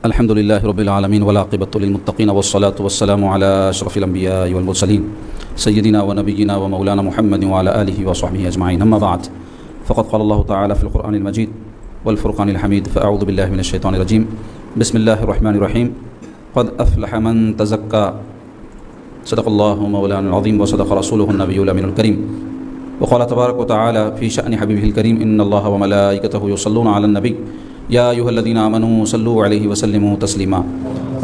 الحمد لله رب العالمين والعاقبة للمتقين والصلاة والسلام على أشرف الأنبياء والمرسلين سيدنا ونبينا ومولانا محمد وعلى آله وصحبه أجمعين. أما بعد، فقد قال الله تعالى في القرآن المجيد والفرقان الحميد: فأعوذ بالله من الشيطان الرجيم، بسم الله الرحمن الرحيم. قد أفلح من تزكى. صدق الله مولانا العظيم وصدق رسوله النبي الأمين الكريم. وقال تبارك وتعالى في شأن حبيبه الكريم: إن الله وملائكته يصلون على النبي يا أيها الذين آمنوا صلوا عليه وسلموا تسليما.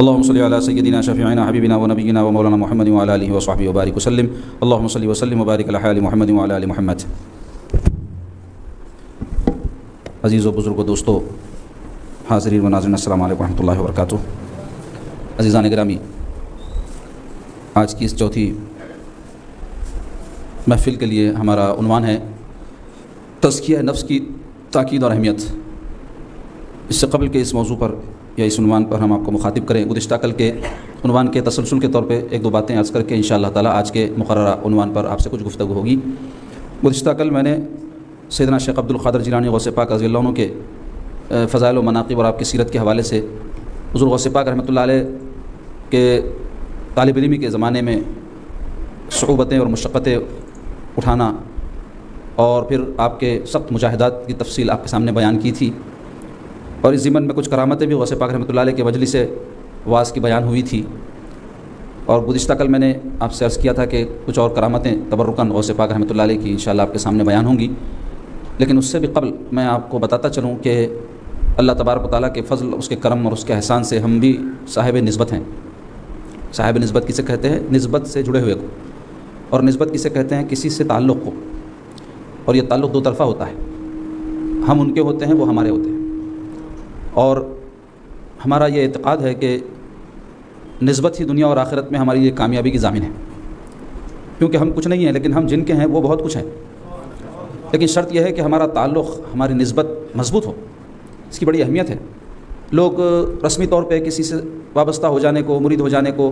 اللهم صل على سيدنا شفيعنا حبيبنا ونبينا ومولانا محمد وعلى آله وصحبه وبارك وسلم. اللهم صل وسلم وبارك على آل محمد وعلى آل محمد. عزیز و بزرگ و دوستو، حاضرین و ناظرین، السلام علیکم ورحمۃ اللہ وبرکاتہ. عزیزان گرامی، آج کی اس چوتھی محفل کے لیے ہمارا عنوان ہے تزکیہ نفس کی تاکید اور اہمیت. اس سے قبل کے اس موضوع پر یا اس عنوان پر ہم آپ کو مخاطب کریں، گزشتہ کل کے عنوان کے تسلسل کے طور پہ ایک دو باتیں عرض کر کے انشاءاللہ تعالی آج کے مقررہ عنوان پر آپ سے کچھ گفتگو ہوگی. گزشتہ کل میں نے سیدنا شیخ عبد القادر جیلانی غوث پاک رضی اللہ عنہ کے فضائل و مناقب اور آپ کی سیرت کے حوالے سے حضور غوث پاک رحمۃ اللہ علیہ کے طالب علمی کے زمانے میں صعوبتیں اور مشقتیں اٹھانا اور پھر آپ کے سخت مجاہدات کی تفصیل آپ کے سامنے بیان کی تھی، اور اس ضمن میں کچھ کرامتیں بھی غوث پاک رحمۃ اللہ علیہ کے مجلس واعظ کی بیان ہوئی تھی. اور گزشتہ کل میں نے آپ سے عرض کیا تھا کہ کچھ اور کرامتیں تبرکاً غوث پاک رحمۃ اللہ علیہ کی انشاءاللہ آپ کے سامنے بیان ہوں گی. لیکن اس سے بھی قبل میں آپ کو بتاتا چلوں کہ اللہ تبارک و تعالیٰ کے فضل، اس کے کرم اور اس کے احسان سے ہم بھی صاحب نسبت ہیں. صاحب نسبت کسے کہتے ہیں؟ نسبت سے جڑے ہوئے کو. اور نسبت کسے کہتے ہیں؟ کسی سے تعلق کو. اور یہ تعلق دو طرفہ ہوتا ہے، ہم ان کے ہوتے ہیں، وہ ہمارے ہوتے ہیں. اور ہمارا یہ اعتقاد ہے کہ نسبت ہی دنیا اور آخرت میں ہماری یہ کامیابی کی ضامن ہے، کیونکہ ہم کچھ نہیں ہیں لیکن ہم جن کے ہیں وہ بہت کچھ ہیں. لیکن شرط یہ ہے کہ ہمارا تعلق، ہماری نسبت مضبوط ہو. اس کی بڑی اہمیت ہے. لوگ رسمی طور پہ کسی سے وابستہ ہو جانے کو، مرید ہو جانے کو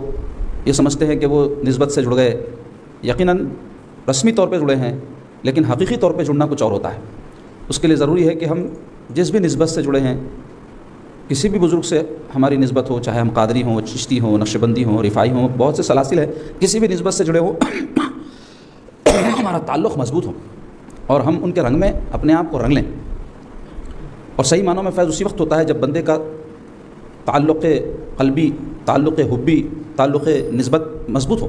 یہ سمجھتے ہیں کہ وہ نسبت سے جڑ گئے. یقیناً رسمی طور پہ جڑے ہیں، لیکن حقیقی طور پہ جڑنا کچھ اور ہوتا ہے. اس کے لیے ضروری ہے کہ ہم جس بھی نسبت سے جڑے ہیں، کسی بھی بزرگ سے ہماری نسبت ہو، چاہے ہم قادری ہوں، چشتی ہوں، نقشبندی ہوں، رفاعی ہوں، بہت سے سلاسل ہیں، کسی بھی نسبت سے جڑے ہوں ہمارا تعلق مضبوط ہو اور ہم ان کے رنگ میں اپنے آپ کو رنگ لیں. اور صحیح معنوں میں فیض اسی وقت ہوتا ہے جب بندے کا تعلق قلبی، تعلق حبی، تعلق نسبت مضبوط ہو.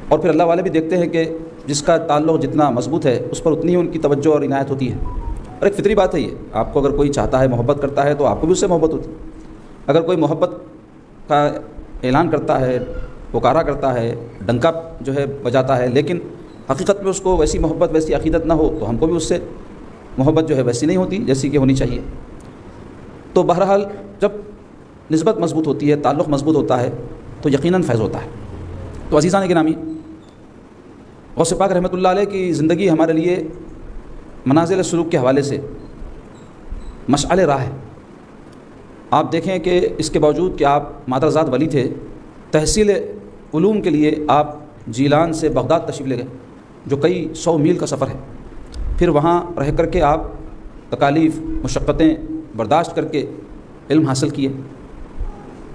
اور پھر اللہ والے بھی دیکھتے ہیں کہ جس کا تعلق جتنا مضبوط ہے اس پر اتنی ہی ان کی توجہ اور عنایت ہوتی ہے. اور ایک فطری بات ہے، یہ آپ کو اگر کوئی چاہتا ہے، محبت کرتا ہے تو آپ کو بھی اس سے محبت ہوتی ہے. اگر کوئی محبت کا اعلان کرتا ہے، پکارا کرتا ہے، ڈنکا جو ہے بجاتا ہے، لیکن حقیقت میں اس کو ویسی محبت، ویسی عقیدت نہ ہو تو ہم کو بھی اس سے محبت جو ہے ویسی نہیں ہوتی جیسی کہ ہونی چاہیے. تو بہرحال جب نسبت مضبوط ہوتی ہے، تعلق مضبوط ہوتا ہے تو یقیناً فیض ہوتا ہے. تو عزیزان گرامی، غوث پاک رحمۃ اللہ علیہ کی زندگی ہمارے لیے منازل سلوک کے حوالے سے مشعل راہ ہے. آپ دیکھیں کہ اس کے باوجود کہ آپ مادرزاد ولی تھے، تحصیل علوم کے لیے آپ جیلان سے بغداد تشریف لے گئے، جو کئی 100 میل کا سفر ہے. پھر وہاں رہ کر کے آپ تکالیف، مشقتیں برداشت کر کے علم حاصل کیے.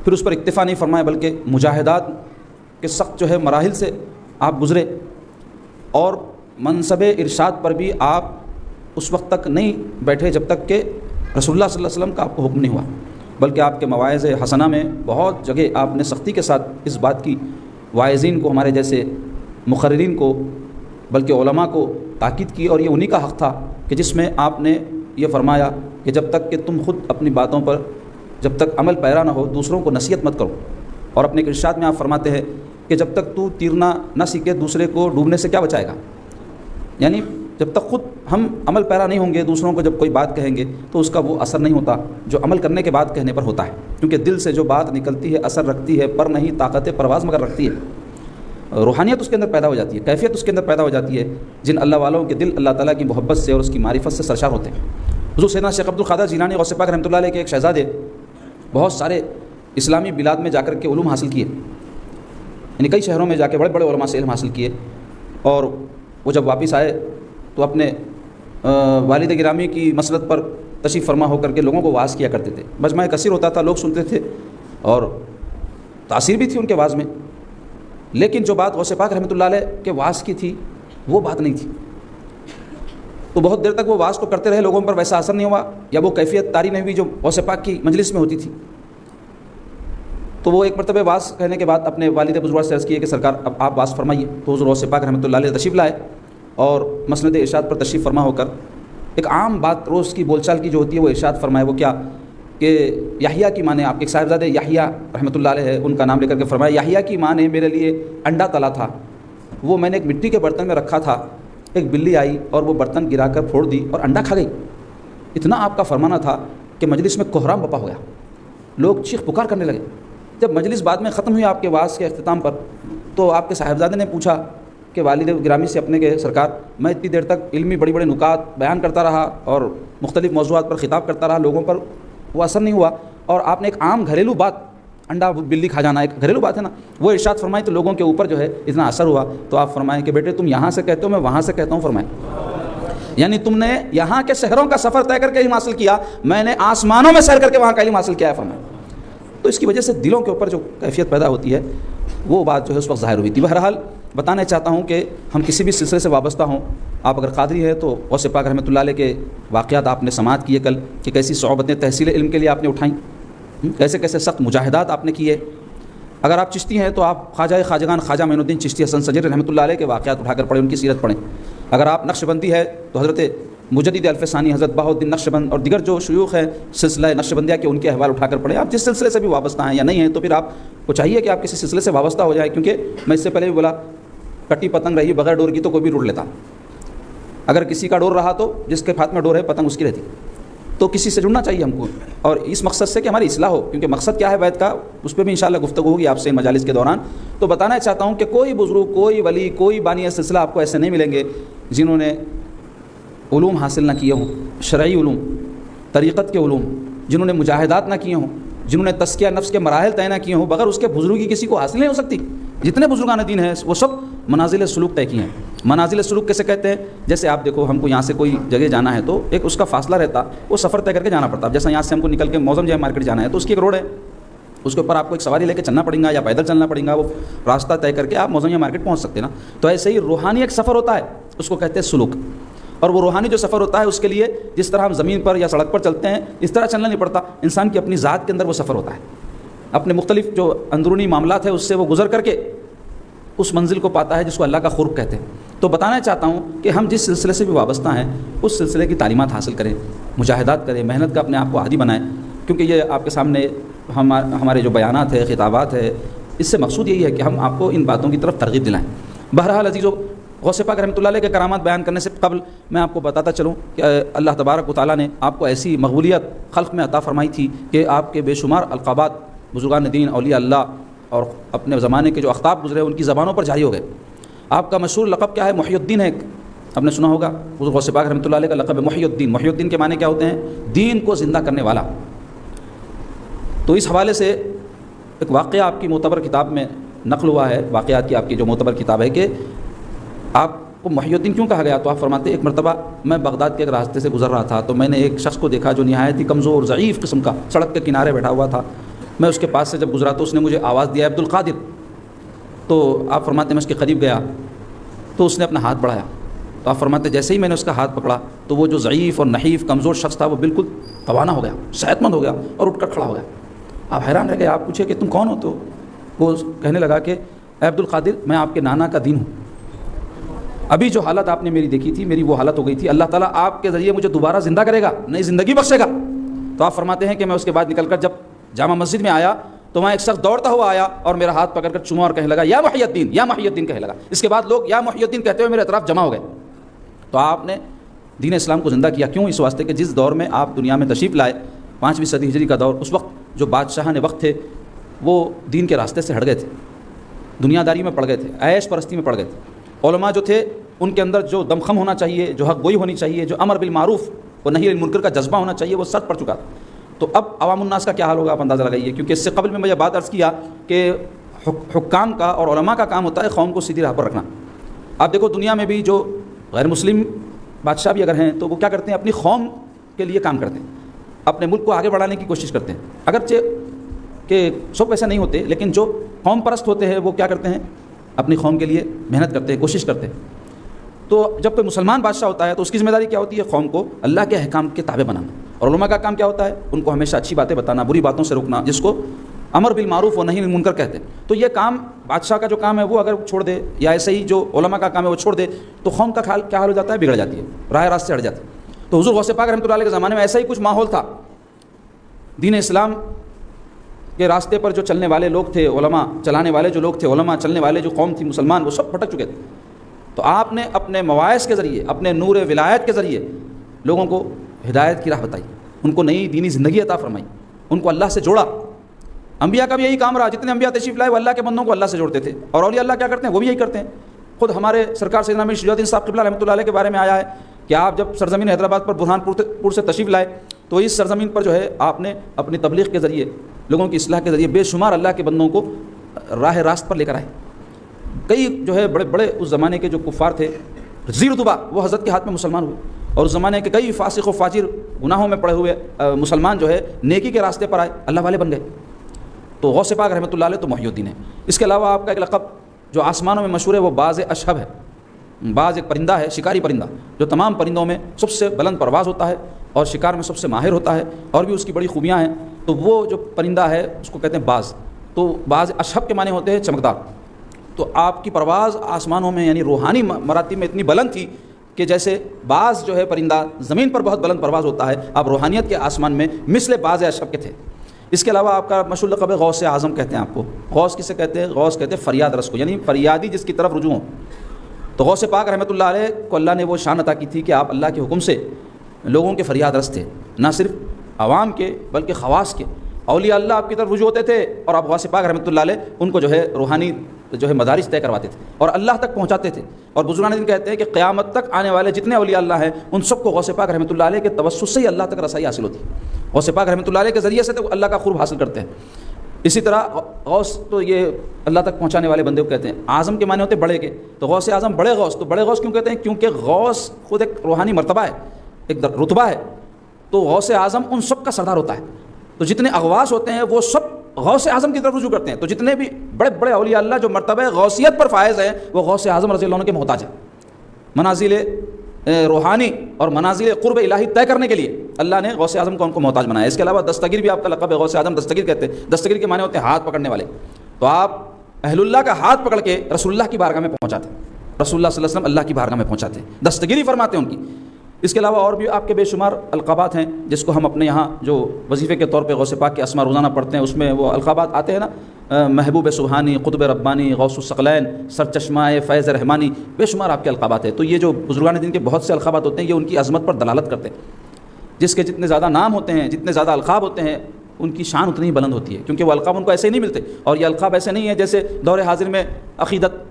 پھر اس پر اکتفا نہیں فرمائے بلکہ مجاہدات کے سخت جو ہے مراحل سے آپ گزرے. اور منصب ارشاد پر بھی آپ اس وقت تک نہیں بیٹھے جب تک کہ رسول اللہ صلی اللہ علیہ وسلم کا آپ کو حکم نہیں ہوا، بلکہ آپ کے مواعظ حسنہ میں بہت جگہ آپ نے سختی کے ساتھ اس بات کی واعظین کو، ہمارے جیسے مقررین کو، بلکہ علماء کو تاکید کی. اور یہ انہی کا حق تھا کہ جس میں آپ نے یہ فرمایا کہ جب تک کہ تم خود اپنی باتوں پر جب تک عمل پیرا نہ ہو، دوسروں کو نصیحت مت کرو. اور اپنے ارشاد میں آپ فرماتے ہیں کہ جب تک تو تیرنا نہ سیکھے دوسرے کو ڈوبنے سے کیا بچائے گا. یعنی جب تک خود ہم عمل پیرا نہیں ہوں گے، دوسروں کو جب کوئی بات کہیں گے تو اس کا وہ اثر نہیں ہوتا جو عمل کرنے کے بعد کہنے پر ہوتا ہے. کیونکہ دل سے جو بات نکلتی ہے اثر رکھتی ہے، پر نہیں طاقت پرواز مگر رکھتی ہے. روحانیت اس کے اندر پیدا ہو جاتی ہے، کیفیت اس کے اندر پیدا ہو جاتی ہے. جن اللہ والوں کے دل اللہ تعالیٰ کی محبت سے اور اس کی معرفت سے سرشار ہوتے ہیں. حضور سیدنا شیخ عبد القادر جیلانی غوث پاک رحمۃ اللہ علیہ کے ایک شہزادے بہت سارے اسلامی بلاد میں جا کر کے علوم حاصل کیے، یعنی کئی شہروں میں جا کے بڑے بڑے علماء سے علم حاصل کیے. اور وہ جب واپس آئے تو اپنے والد گرامی کی مسلط پر تشریف فرما ہو کر کے لوگوں کو واعظ کیا کرتے تھے، مجمع کثیر ہوتا تھا، لوگ سنتے تھے اور تاثیر بھی تھی ان کے واعظ میں، لیکن جو بات غوث پاک رحمۃ اللہ علیہ کے واعظ کی تھی وہ بات نہیں تھی۔ تو بہت دیر تک وہ واعظ تو کرتے رہے، لوگوں پر ویسا اثر نہیں ہوا یا وہ کیفیت طاری نہیں ہوئی جو غوث پاک کی مجلس میں ہوتی تھی۔ تو وہ ایک مرتبہ واعظ کہنے کے بعد اپنے والد بزرگ سے عرض کیے کہ سرکار اب آپ واعظ فرمائیے، تو حضور غوث پاک رحمۃ اللہ علیہ تشریف لائے اور مسند ارشاد پر تشریف فرما ہو کر ایک عام بات روز کی بول چال کی جو ہوتی ہے وہ ارشاد فرمائے۔ وہ کیا کہ یحییٰ کی ماں نے، آپ کے ایک صاحبزادے یحییٰ رحمۃ اللہ علیہ ہے، ان کا نام لے کر کے فرمایا، یحییٰ کی ماں نے میرے لیے انڈا تلا تھا، وہ میں نے ایک مٹی کے برتن میں رکھا تھا، ایک بلی آئی اور وہ برتن گرا کر پھوڑ دی اور انڈا کھا گئی۔ اتنا آپ کا فرمانا تھا کہ مجلس میں کوہرام بپا ہو گیا، لوگ چیخ پکار کرنے لگے۔ جب مجلس بعد میں ختم ہوئی آپ کے واعظ کے اختتام پر، تو آپ کے صاحبزادے نے پوچھا کہ والد گرامی سے اپنے کہ سرکار میں اتنی دیر تک علمی بڑی بڑے نکات بیان کرتا رہا اور مختلف موضوعات پر خطاب کرتا رہا، لوگوں پر وہ اثر نہیں ہوا، اور آپ نے ایک عام گھریلو بات، انڈا بلی کھا جانا ایک گھریلو بات ہے نا، وہ ارشاد فرمائی تو لوگوں کے اوپر جو ہے اتنا اثر ہوا۔ تو آپ فرمائیں کہ بیٹے تم یہاں سے کہتے ہو، میں وہاں سے کہتا ہوں، فرمائیں یعنی تم نے یہاں کے شہروں کا سفر طے کر کے علم حاصل کیا، میں نے آسمانوں میں سیر کر کے وہاں کا علم حاصل کیا ہے، فرمائیں۔ تو اس کی وجہ سے دلوں کے اوپر جو کیفیت پیدا ہوتی ہے وہ بات جو ہے اس وقت ظاہر ہوئی تھی۔ بہرحال بتانا چاہتا ہوں کہ ہم کسی بھی سلسلے سے وابستہ ہوں، آپ اگر قادری ہے تو غوث پاک رحمۃ اللہ علیہ کے واقعات آپ نے سماعت کیے کل کہ کیسی صعوبتیں تحصیل علم کے لیے آپ نے اٹھائیں، کیسے کیسے سخت مجاہدات آپ نے کیے۔ اگر آپ چشتی ہیں تو آپ خواجہ خواجگان خواجہ معین الدین چشتی حسن سجر رحمۃ اللہ علیہ کے واقعات اٹھا کر پڑھیں، ان کی سیرت پڑھیں۔ اگر آپ نقش بندی ہے تو حضرت مجدد الف ثانی حضرت بہاء الدین نقش بند اور دیگر جو شیوخ ہیں سلسلہ نقش بندیہ کے، ان کے احوال اٹھا کر پڑھیں۔ آپ جس سلسلے سے بھی وابستہ ہیں یا نہیں ہیں تو پھر آپ کو چاہیے کہ آپ کسی سلسلے سے وابستہ ہو جائیں، کیونکہ میں اس سے پہلے بھی بولا کٹی پتنگ رہی بغیر ڈور کی تو کوئی بھی روٹ لیتا، اگر کسی کا ڈور رہا تو جس کے ہاتھ میں ڈور ہے پتنگ اس کی رہتی۔ تو کسی سے جڑنا چاہیے ہم کو، اور اس مقصد سے کہ ہماری اصلاح ہو، کیونکہ مقصد کیا ہے بیت کا اس پہ بھی انشاءاللہ گفتگو ہوگی آپ سے ان مجالس کے دوران۔ تو بتانا چاہتا ہوں کہ کوئی بزرگ، کوئی ولی، کوئی بانی سلسلہ آپ کو ایسے نہیں ملیں گے جنہوں نے علوم حاصل نہ کیے ہوں، شرعی علوم، طریقت کے علوم، جنہوں نے مجاہدات نہ کیے ہوں، جنہوں نے تزکیہ نفس کے مراحل طے نہ کیے ہوں، بغیر اس کے بزرگی کسی کو حاصل نہیں ہو سکتی۔ جتنے بزرگان دین ہیں وہ سب منازل سلوک طے کیے ہیں۔ منازل سلوک کیسے کہتے ہیں؟ جیسے آپ دیکھو ہم کو یہاں سے کوئی جگہ جانا ہے تو ایک اس کا فاصلہ رہتا، وہ سفر طے کر کے جانا پڑتا ہے۔ جیسے یہاں سے ہم کو نکل کے موزم جہاں مارکیٹ جانا ہے تو اس کی ایک روڈ ہے، اس کے اوپر آپ کو ایک سواری لے کے چلنا پڑے گا یا پیدل چلنا پڑے گا، وہ راستہ طے کر کے آپ موزم جہاں مارکیٹ پہنچ سکتے ہیں نا۔ تو ایسے ہی روحانی ایک سفر ہوتا ہے، اس کو کہتے ہیں سلوک، اور وہ روحانی جو سفر ہوتا ہے اس کے لیے جس طرح ہم زمین پر یا سڑک پر چلتے ہیں اس طرح چلنا نہیں پڑتا، انسان کی اپنی ذات کے اندر وہ سفر ہوتا ہے، اپنے مختلف جو اندرونی معاملات ہیں اس سے وہ گزر کر کے اس منزل کو پاتا ہے جس کو اللہ کا قرب کہتے ہیں۔ تو بتانا چاہتا ہوں کہ ہم جس سلسلے سے بھی وابستہ ہیں اس سلسلے کی تعلیمات حاصل کریں، مجاہدات کریں، محنت کا اپنے آپ کو عادی بنائیں، کیونکہ یہ آپ کے سامنے ہمارے جو بیانات ہے، خطابات ہے، اس سے مقصود یہی ہے کہ ہم آپ کو ان باتوں کی طرف ترغیب دلائیں۔ بہرحال عزیزو، غوث پاک رحمۃ اللہ علیہ کے کرامات بیان کرنے سے قبل میں آپ کو بتاتا چلوں کہ اللہ تبارک و تعالیٰ نے آپ کو ایسی مقبولیت خلق میں عطا فرمائی تھی کہ آپ کے بے شمار القابات بزرگان دین، اولیاء اللہ اور اپنے زمانے کے جو اخطاب گزرے ان کی زبانوں پر جاری ہو گئے۔ آپ کا مشہور لقب کیا ہے؟ محی الدین ہے، آپ نے سنا ہوگا حضور غوث پاک رحمۃ اللہ علیہ کا لقب ہے محی الدین۔ محی الدین کے معنی کیا ہوتے ہیں؟ دین کو زندہ کرنے والا۔ تو اس حوالے سے ایک واقعہ آپ کی معتبر کتاب میں نقل ہوا ہے، واقعات کی آپ کی جو معتبر کتاب ہے، کہ آپ کو محی الدین کیوں کہا گیا؟ تو آپ فرماتے ہیں ایک مرتبہ میں بغداد کے ایک راستے سے گزر رہا تھا تو میں نے ایک شخص کو دیکھا جو نہایت ہی کمزور ضعیف قسم کا سڑک کے کنارے بیٹھا ہوا تھا۔ میں اس کے پاس سے جب گزرا تو اس نے مجھے آواز دیا عبد القادر۔ تو آپ فرماتے ہیں میں اس کے قریب گیا تو اس نے اپنا ہاتھ بڑھایا، تو آپ فرماتے جیسے ہی میں نے اس کا ہاتھ پکڑا تو وہ جو ضعیف اور نحیف کمزور شخص تھا وہ بالکل توانا ہو گیا، صحت مند ہو گیا اور اٹھ کر کھڑا ہو گیا۔ آپ حیران رہ گئے، آپ پوچھے کہ تم کون ہو؟ تو وہ کہنے لگا کہ اے عبد القادر، میں آپ کے نانا کا دین ہوں، ابھی جو حالت آپ نے میری دیکھی تھی میری وہ حالت ہو گئی تھی، اللہ تعالیٰ آپ کے ذریعے مجھے دوبارہ زندہ کرے گا، نئی زندگی بخشے گا۔ تو آپ فرماتے ہیں کہ میں اس کے بعد نکل کر جب جامع مسجد میں آیا تو وہاں ایک شخص دوڑتا ہوا آیا اور میرا ہاتھ پکڑ کر چوما اور کہنے لگا یا محی الدین، یا محی الدین کہنے لگا۔ اس کے بعد لوگ یا محی الدین کہتے ہوئے میرے اطراف جمع ہو گئے۔ تو آپ نے دین اسلام کو زندہ کیا، کیوں؟ اس واسطے کہ جس دور میں آپ دنیا میں تشریف لائے 5ویں صدی ہجری کا دور، اس وقت جو بادشاہان وقت تھے وہ دین کے راستے سے ہٹ گئے تھے، دنیا داری میں پڑ گئے تھے، عیش پرستی میں پڑ گئے تھے۔ علماء جو تھے ان کے اندر جو دمخم ہونا چاہیے، جو حق گوئی ہونی چاہیے، جو امر بالمعروف و نہی عن المنکر کا جذبہ ہونا چاہیے وہ سرد پڑ چکا تھا۔ تو اب عوام الناس کا کیا حال ہوگا آپ اندازہ لگائیے، کیونکہ اس سے قبل میں یہ بات عرض کیا کہ حکام کا اور علماء کا کام ہوتا ہے قوم کو سیدھی راہ پر رکھنا۔ آپ دیکھو دنیا میں بھی جو غیر مسلم بادشاہ بھی اگر ہیں تو وہ کیا کرتے ہیں؟ اپنی قوم کے لیے کام کرتے ہیں۔ اپنے ملک کو آگے بڑھانے کی کوشش کرتے ہیں، اگرچہ کہ سب ایسا نہیں ہوتے، لیکن جو قوم پرست ہوتے ہیں وہ کیا کرتے ہیں، اپنی قوم کے لیے محنت کرتے ہیں، کوشش کرتے ہیں۔ تو جب کوئی مسلمان بادشاہ ہوتا ہے تو اس کی ذمہ داری کیا ہوتی ہے، قوم کو اللہ کے احکام کے تابع بنانا، اور علماء کا کام کیا ہوتا ہے، ان کو ہمیشہ اچھی باتیں بتانا، بری باتوں سے روکنا، جس کو امر بالمعروف و نہی عن المنکر کہتے ہیں۔ تو یہ کام بادشاہ کا جو کام ہے وہ اگر چھوڑ دے، یا ایسے ہی جو علماء کا کام ہے وہ چھوڑ دے، تو قوم کا کیا حال ہو جاتا ہے، بگڑ جاتی ہے، راہ راست سے ہٹ جاتی ہے۔ تو حضور غوث پاک رحمۃ اللہ علیہ کے زمانے میں ایسا ہی کچھ ماحول تھا، دین اسلام کے راستے پر جو چلنے والے لوگ تھے، علماء چلانے والے جو لوگ تھے، علماء چلنے والے جو قوم تھی مسلمان، وہ سب بھٹک چکے تھے۔ تو آپ نے اپنے مواعظ کے ذریعے، اپنے نور ولایت کے ذریعے لوگوں کو ہدایت کی راہ بتائی، ان کو نئی دینی زندگی عطا فرمائی، ان کو اللہ سے جوڑا۔ انبیاء کا بھی یہی کام رہا، جتنے انبیاء تشریف لائے وہ اللہ کے بندوں کو اللہ سے جوڑتے تھے، اور اولیاء اللہ کیا کرتے ہیں، وہ بھی یہی کرتے ہیں۔ خود ہمارے سرکار سیدنا امیر شجاع الدین صاحب قبلہ رحمۃ اللہ علیہ کے بارے میں آیا ہے کہ آپ جب سرزمین حیدرآباد پر برہان پور سے تشریف لائے تو اس سرزمین پر جو ہے آپ نے اپنی تبلیغ کے ذریعے، لوگوں کی اصلاح کے ذریعے بے شمار اللہ کے بندوں کو راہ راست پر لے کر آئے۔ کئی جو ہے بڑے بڑے اس زمانے کے جو کفار تھے، زیر دبا، وہ حضرت کے ہاتھ میں مسلمان ہوئے، اور اس زمانے کے کئی فاسق و فاجر گناہوں میں پڑے ہوئے مسلمان جو ہے نیکی کے راستے پر آئے، اللہ والے بن گئے۔ تو غوث پاک رحمۃ اللہ علیہ تو محی الدین ہے۔ اس کے علاوہ آپ کا ایک لقب جو آسمانوں میں مشہور ہے وہ باز اشہب ہے۔ باز ایک پرندہ ہے، شکاری پرندہ، جو تمام پرندوں میں سب سے بلند پرواز ہوتا ہے اور شکار میں سب سے ماہر ہوتا ہے، اور بھی اس کی بڑی خوبیاں ہیں۔ تو وہ جو پرندہ ہے اس کو کہتے ہیں باز۔ تو باز اشہب کے معنی ہوتے ہیں چمکدار۔ تو آپ کی پرواز آسمانوں میں یعنی روحانی مراتب میں اتنی بلند تھی کہ جیسے باز جو ہے پرندہ زمین پر بہت بلند پرواز ہوتا ہے، آپ روحانیت کے آسمان میں مثل باز اشہب کے تھے۔ اس کے علاوہ آپ کا مشہور لقب ہے غوث اعظم کہتے ہیں آپ کو۔ غوث کسے کہتے ہیں؟ غوث کہتے ہیں فریاد رس کو، یعنی فریادی جس کی طرف رجوع ہو۔ تو غوث پاک رحمۃ اللہ علیہ کو اللہ نے وہ شان عطا کی تھی کہ آپ اللہ کے حکم سے لوگوں کے فریاد رس تھے، نہ صرف عوام کے بلکہ خواص کے۔ اولیاء اللہ آپ کی طرف رجوع ہوتے تھے اور آپ غوث پاک رحمۃ اللہ علیہ ان کو جو ہے روحانی جو ہے مدارج طے کرواتے تھے اور اللہ تک پہنچاتے تھے۔ اور بزرگان دین کہتے ہیں کہ قیامت تک آنے والے جتنے اولیاء اللہ ہیں ان سب کو غوث پاک رحمۃ اللہ علیہ کے توسط سے ہی اللہ تک رسائی حاصل ہوتی ہے۔ غوث پاک رحمۃ اللہ علیہ کے ذریعے سے تو اللہ کا قرب حاصل کرتے ہیں۔ اسی طرح غوث تو یہ اللہ تک پہنچانے والے بندے کو کہتے ہیں۔ اعظم کے معنی ہوتے ہیں بڑے کے، تو غوث اعظم بڑے غوث۔ تو بڑے غوث کیوں کہتے ہیں؟ کیونکہ غوث خود ایک روحانی مرتبہ ہے، ایک رتبہ ہے۔ تو غوث اعظم ان سب کا سردار ہوتا ہے۔ تو جتنے اغواث ہوتے ہیں وہ سب غوث اعظم کی طرف رجوع کرتے ہیں۔ تو جتنے بھی بڑے بڑے اولیاء اللہ جو مرتبہ غوثیت پر فائز ہیں وہ غوث اعظم رضی اللہ عنہ کے محتاج ہیں۔ منازل روحانی اور منازل قرب الہی طے کرنے کے لیے اللہ نے غوث اعظم کو ان کو محتاج بنایا۔ اس کے علاوہ دستگیر بھی آپ کا لقب ہے، غوث اعظم دستگیر کہتے ہیں۔ دستگیر کے معنی ہوتے ہیں ہاتھ پکڑنے والے۔ تو آپ اہل اللہ کا ہاتھ پکڑ کے رسول اللہ کی بارگاہ میں پہنچاتے ہیں، رسول اللہ صلی اللہ علیہ وسلم اللہ کی بارگاہ میں پہنچاتے ہیں، دستگیری فرماتے ہیں ان کی۔ اس کے علاوہ اور بھی آپ کے بے شمار القابات ہیں جس کو ہم اپنے یہاں جو وظیفے کے طور پہ غوث پاک کے اسماء روزانہ پڑھتے ہیں، اس میں وہ القابات آتے ہیں نا، محبوب سبحانی، قطب ربانی، غوث الثقلین، سرچشمہ فیض رحمانی، بے شمار آپ کے القابات ہیں۔ تو یہ جو بزرگان دین کے بہت سے القابات ہوتے ہیں یہ ان کی عظمت پر دلالت کرتے ہیں۔ جس کے جتنے زیادہ نام ہوتے ہیں، جتنے زیادہ القاب ہوتے ہیں، ان کی شان اتنی ہی بلند ہوتی ہے، کیونکہ وہ القاب ان کو ایسے ہی نہیں ملتے۔ اور یہ القاب ایسے نہیں ہیں جیسے دور حاضر میں عقیدت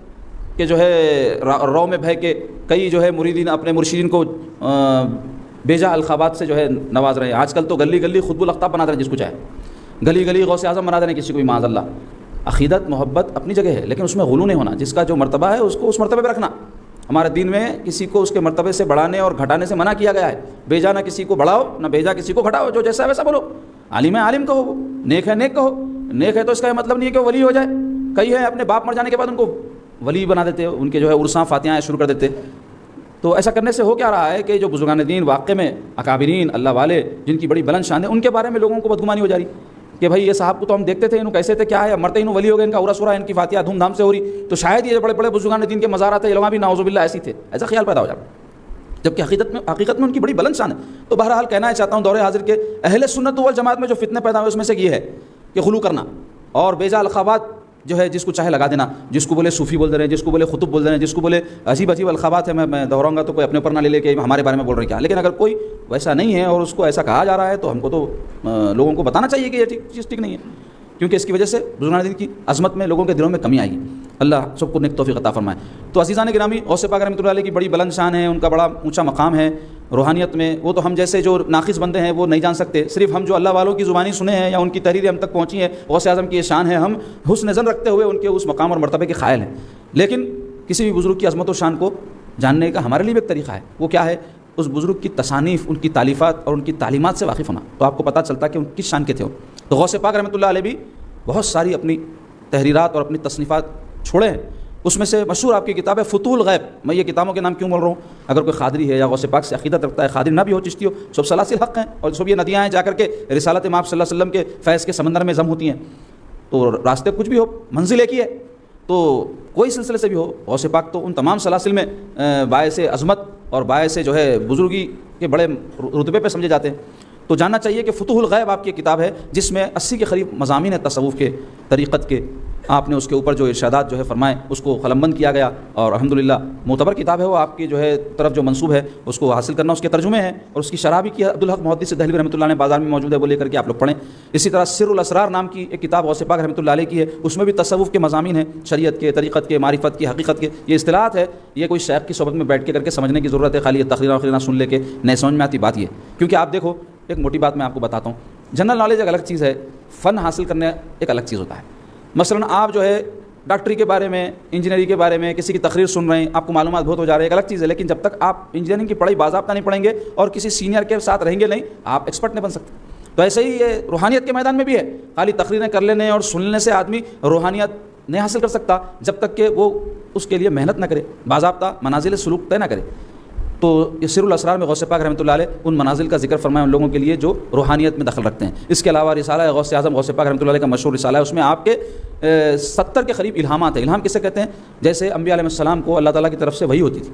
کہ جو ہے رو میں بہ کے کئی جو ہے مریدین اپنے مرشدین کو بیجا القابات سے جو ہے نواز رہے ہیں۔ آج کل تو گلی گلی خطب الاقطاب بنا دے رہے ہیں، جس کو چاہے گلی گلی غوث اعظم بنا دے رہے ہیں کسی کو بھی، معاذ اللہ۔ عقیدت محبت اپنی جگہ ہے لیکن اس میں غلو نہیں ہونا، جس کا جو مرتبہ ہے اس کو اس مرتبے پہ رکھنا۔ ہمارے دین میں کسی کو اس کے مرتبے سے بڑھانے اور گھٹانے سے منع کیا گیا ہے۔ بیجا نہ کسی کو بڑھاؤ نہ بیجا کسی کو گھٹاؤ، جو جیسا ہے ویسا بولو۔ عالم ہے عالم کہو، نیک ہے نیک کہو۔ نیک ہے تو اس کا یہ مطلب نہیں ہے کہ وہ ولی ہو جائے۔ کئی ہے اپنے باپ مر جانے کے بعد ان کو ولی بنا دیتے، ان کے جو ہے عرساں فاتحیں شروع کر دیتے۔ تو ایسا کرنے سے ہو کیا رہا ہے کہ جو بزرگان دین واقع میں اکابرین اللہ والے جن کی بڑی بلند شان ہے، ان کے بارے میں لوگوں کو بدگمانی ہو جا رہی کہ بھائی یہ صاحب کو تو ہم دیکھتے تھے، انہوں کیسے تھے، کیا ہے، مرتے انہوں ولی ہو گئے، ان کا عرس ہو رہا ہے، ان کی فاتحہ دھوم دھام سے ہو رہی، تو شاید یہ بڑے بڑے بزرگان دین کے مزارات علماء بھی نعوذ باللہ ایسی تھے، ایسا خیال پیدا ہو جاتا، جبکہ حقیقت میں ان کی بڑی بلند شان ہے۔ تو بہرحال کہنا چاہتا ہوں دور حاضر کے اہل سنت والجماعت میں جو فتنے پیدا ہوئے اس میں سے یہ ہے کہ غلو کرنا اور بیجا القابات جو ہے جس کو چاہے لگا دینا، جس کو بولے صوفی بول دے رہے ہیں، جس کو بولے خطب بول دے رہے ہیں، جس کو بولے عجیب عجیب القابات ہیں، میں دہراؤں گا تو کوئی اپنے اوپر نہ لے کہ ہمارے بارے میں بول رہے کیا۔ لیکن اگر کوئی ویسا نہیں ہے اور اس کو ایسا کہا جا رہا ہے تو ہم کو تو لوگوں کو بتانا چاہیے کہ یہ چیز ٹھیک نہیں ہے، کیونکہ اس کی وجہ سے بزرگان دین کی عظمت میں لوگوں کے دلوں میں کمی آئے گی۔ اللہ سب کو نیک توفیق عطا فرمائے۔ تو عزیزان گرامی، غوث پاک رحمۃ اللہ علیہ کی بڑی بلند شان ہے، ان کا بڑا اونچا مقام ہے روحانیت میں۔ وہ تو ہم جیسے جو ناقص بندے ہیں وہ نہیں جان سکتے، صرف ہم جو اللہ والوں کی زبانی سنے ہیں یا ان کی تحریریں ہم تک پہنچی ہیں، غوث اعظم کی یہ شان ہے، ہم حسن ظن رکھتے ہوئے ان کے اس مقام اور مرتبے کے قائل ہیں۔ لیکن کسی بھی بزرگ کی عظمت و شان کو جاننے کا ہمارے لیے بھی ایک طریقہ ہے، وہ کیا ہے اس بزرگ کی تصانیف، ان کی تالیفات اور ان کی تعلیمات سے واقف ہونا، تو آپ کو پتہ چلتا کہ ان کس شان کے تھے. تو غوث پاک رحمۃ اللہ علیہ بھی بہت ساری اپنی تحریرات اور اپنی تصنیفات چھوڑے ہیں. اس میں سے مشہور آپ کی کتاب ہے فتوح الغیب. میں یہ کتابوں کے نام کیوں بول رہا ہوں؟ اگر کوئی قادری ہے یا غوث پاک سے عقیدت رکھتا ہے، قادری نہ بھی ہو، چشتی ہو، سب سلاسل حق ہیں اور سب یہ ندیاں ہیں جا کر کے رسالت امام صلی اللہ علیہ وسلم کے فیض کے سمندر میں ضم ہوتی ہیں. تو راستے کچھ بھی ہو، منزل ایک ہی ہے. تو کوئی سلسلے سے بھی ہو، غوث پاک تو ان تمام سلاسل میں باعث عظمت اور باعث جو ہے بزرگی کے بڑے رتبے پہ سمجھے جاتے ہیں. تو جاننا چاہیے کہ فتوح الغیب آپ کی کتاب ہے جس میں 80 کے قریب مضامین ہے تصوف کے، طریقت کے. آپ نے اس کے اوپر جو ارشادات جو ہے فرمائے اس کو قلم بند کیا گیا، اور الحمدللہ معتبر کتاب ہے وہ. آپ کی جو ہے طرف جو منسوب ہے اس کو حاصل کرنا، اس کے ترجمے ہیں اور اس کی شرح بھی کیا عبدالحق محدث دہلوی رحمۃ اللہ نے بازار میں موجود ہے، وہ لے کر کے آپ لوگ پڑھیں. اسی طرح سر الاسرار نام کی ایک کتاب غوث پاک رحمۃ اللہ علیہ کی ہے، اس میں بھی تصوف کے مضامین ہیں، شریعت کے، طریقت کے، معرفت کی، حقیقت کے. یہ اصطلاحات ہے، یہ کوئی شیخ کی صحبت میں بیٹھ کے کر کے سمجھنے کی ضرورت ہے. خالی تقریریں سن لے کے نہیں سمجھ میں آتی بات یہ. کیونکہ آپ دیکھو، ایک موٹی بات میں آپ کو بتاتا ہوں، جنرل نالج ایک الگ چیز ہے، فن حاصل کرنے ایک الگ چیز ہوتا ہے. مثلا آپ جو ہے ڈاکٹری کے بارے میں، انجینئرنگ کے بارے میں کسی کی تقریر سن رہے ہیں، آپ کو معلومات بہت ہو جا رہی ہے، ایک الگ چیز ہے. لیکن جب تک آپ انجینئرنگ کی پڑھائی باضابطہ نہیں پڑھیں گے اور کسی سینئر کے ساتھ رہیں گے نہیں، آپ ایکسپرٹ نہیں بن سکتے. تو ایسے ہی یہ روحانیت کے میدان میں بھی ہے. خالی تقریریں کر لینے اور سننے سے آدمی روحانیت نہیں حاصل کر سکتا جب تک کہ وہ اس کے لیے محنت نہ کرے، باضابطہ منازل سلوک طے نہ کرے. تو یہ سر الاسرار میں غوث پاک رحمۃ اللہ علیہ ان منازل کا ذکر فرمایا ان لوگوں کے لیے جو روحانیت میں دخل رکھتے ہیں. اس کے علاوہ رسالہ غوث اعظم غوث پاک رحمۃ اللہ علیہ کا مشہور رسالہ ہے، اس میں آپ کے 70 کے قریب الہامات ہیں. الہام کسے کہتے ہیں؟ جیسے انبیاء علیہ السلام کو اللہ تعالیٰ کی طرف سے وحی ہوتی تھی،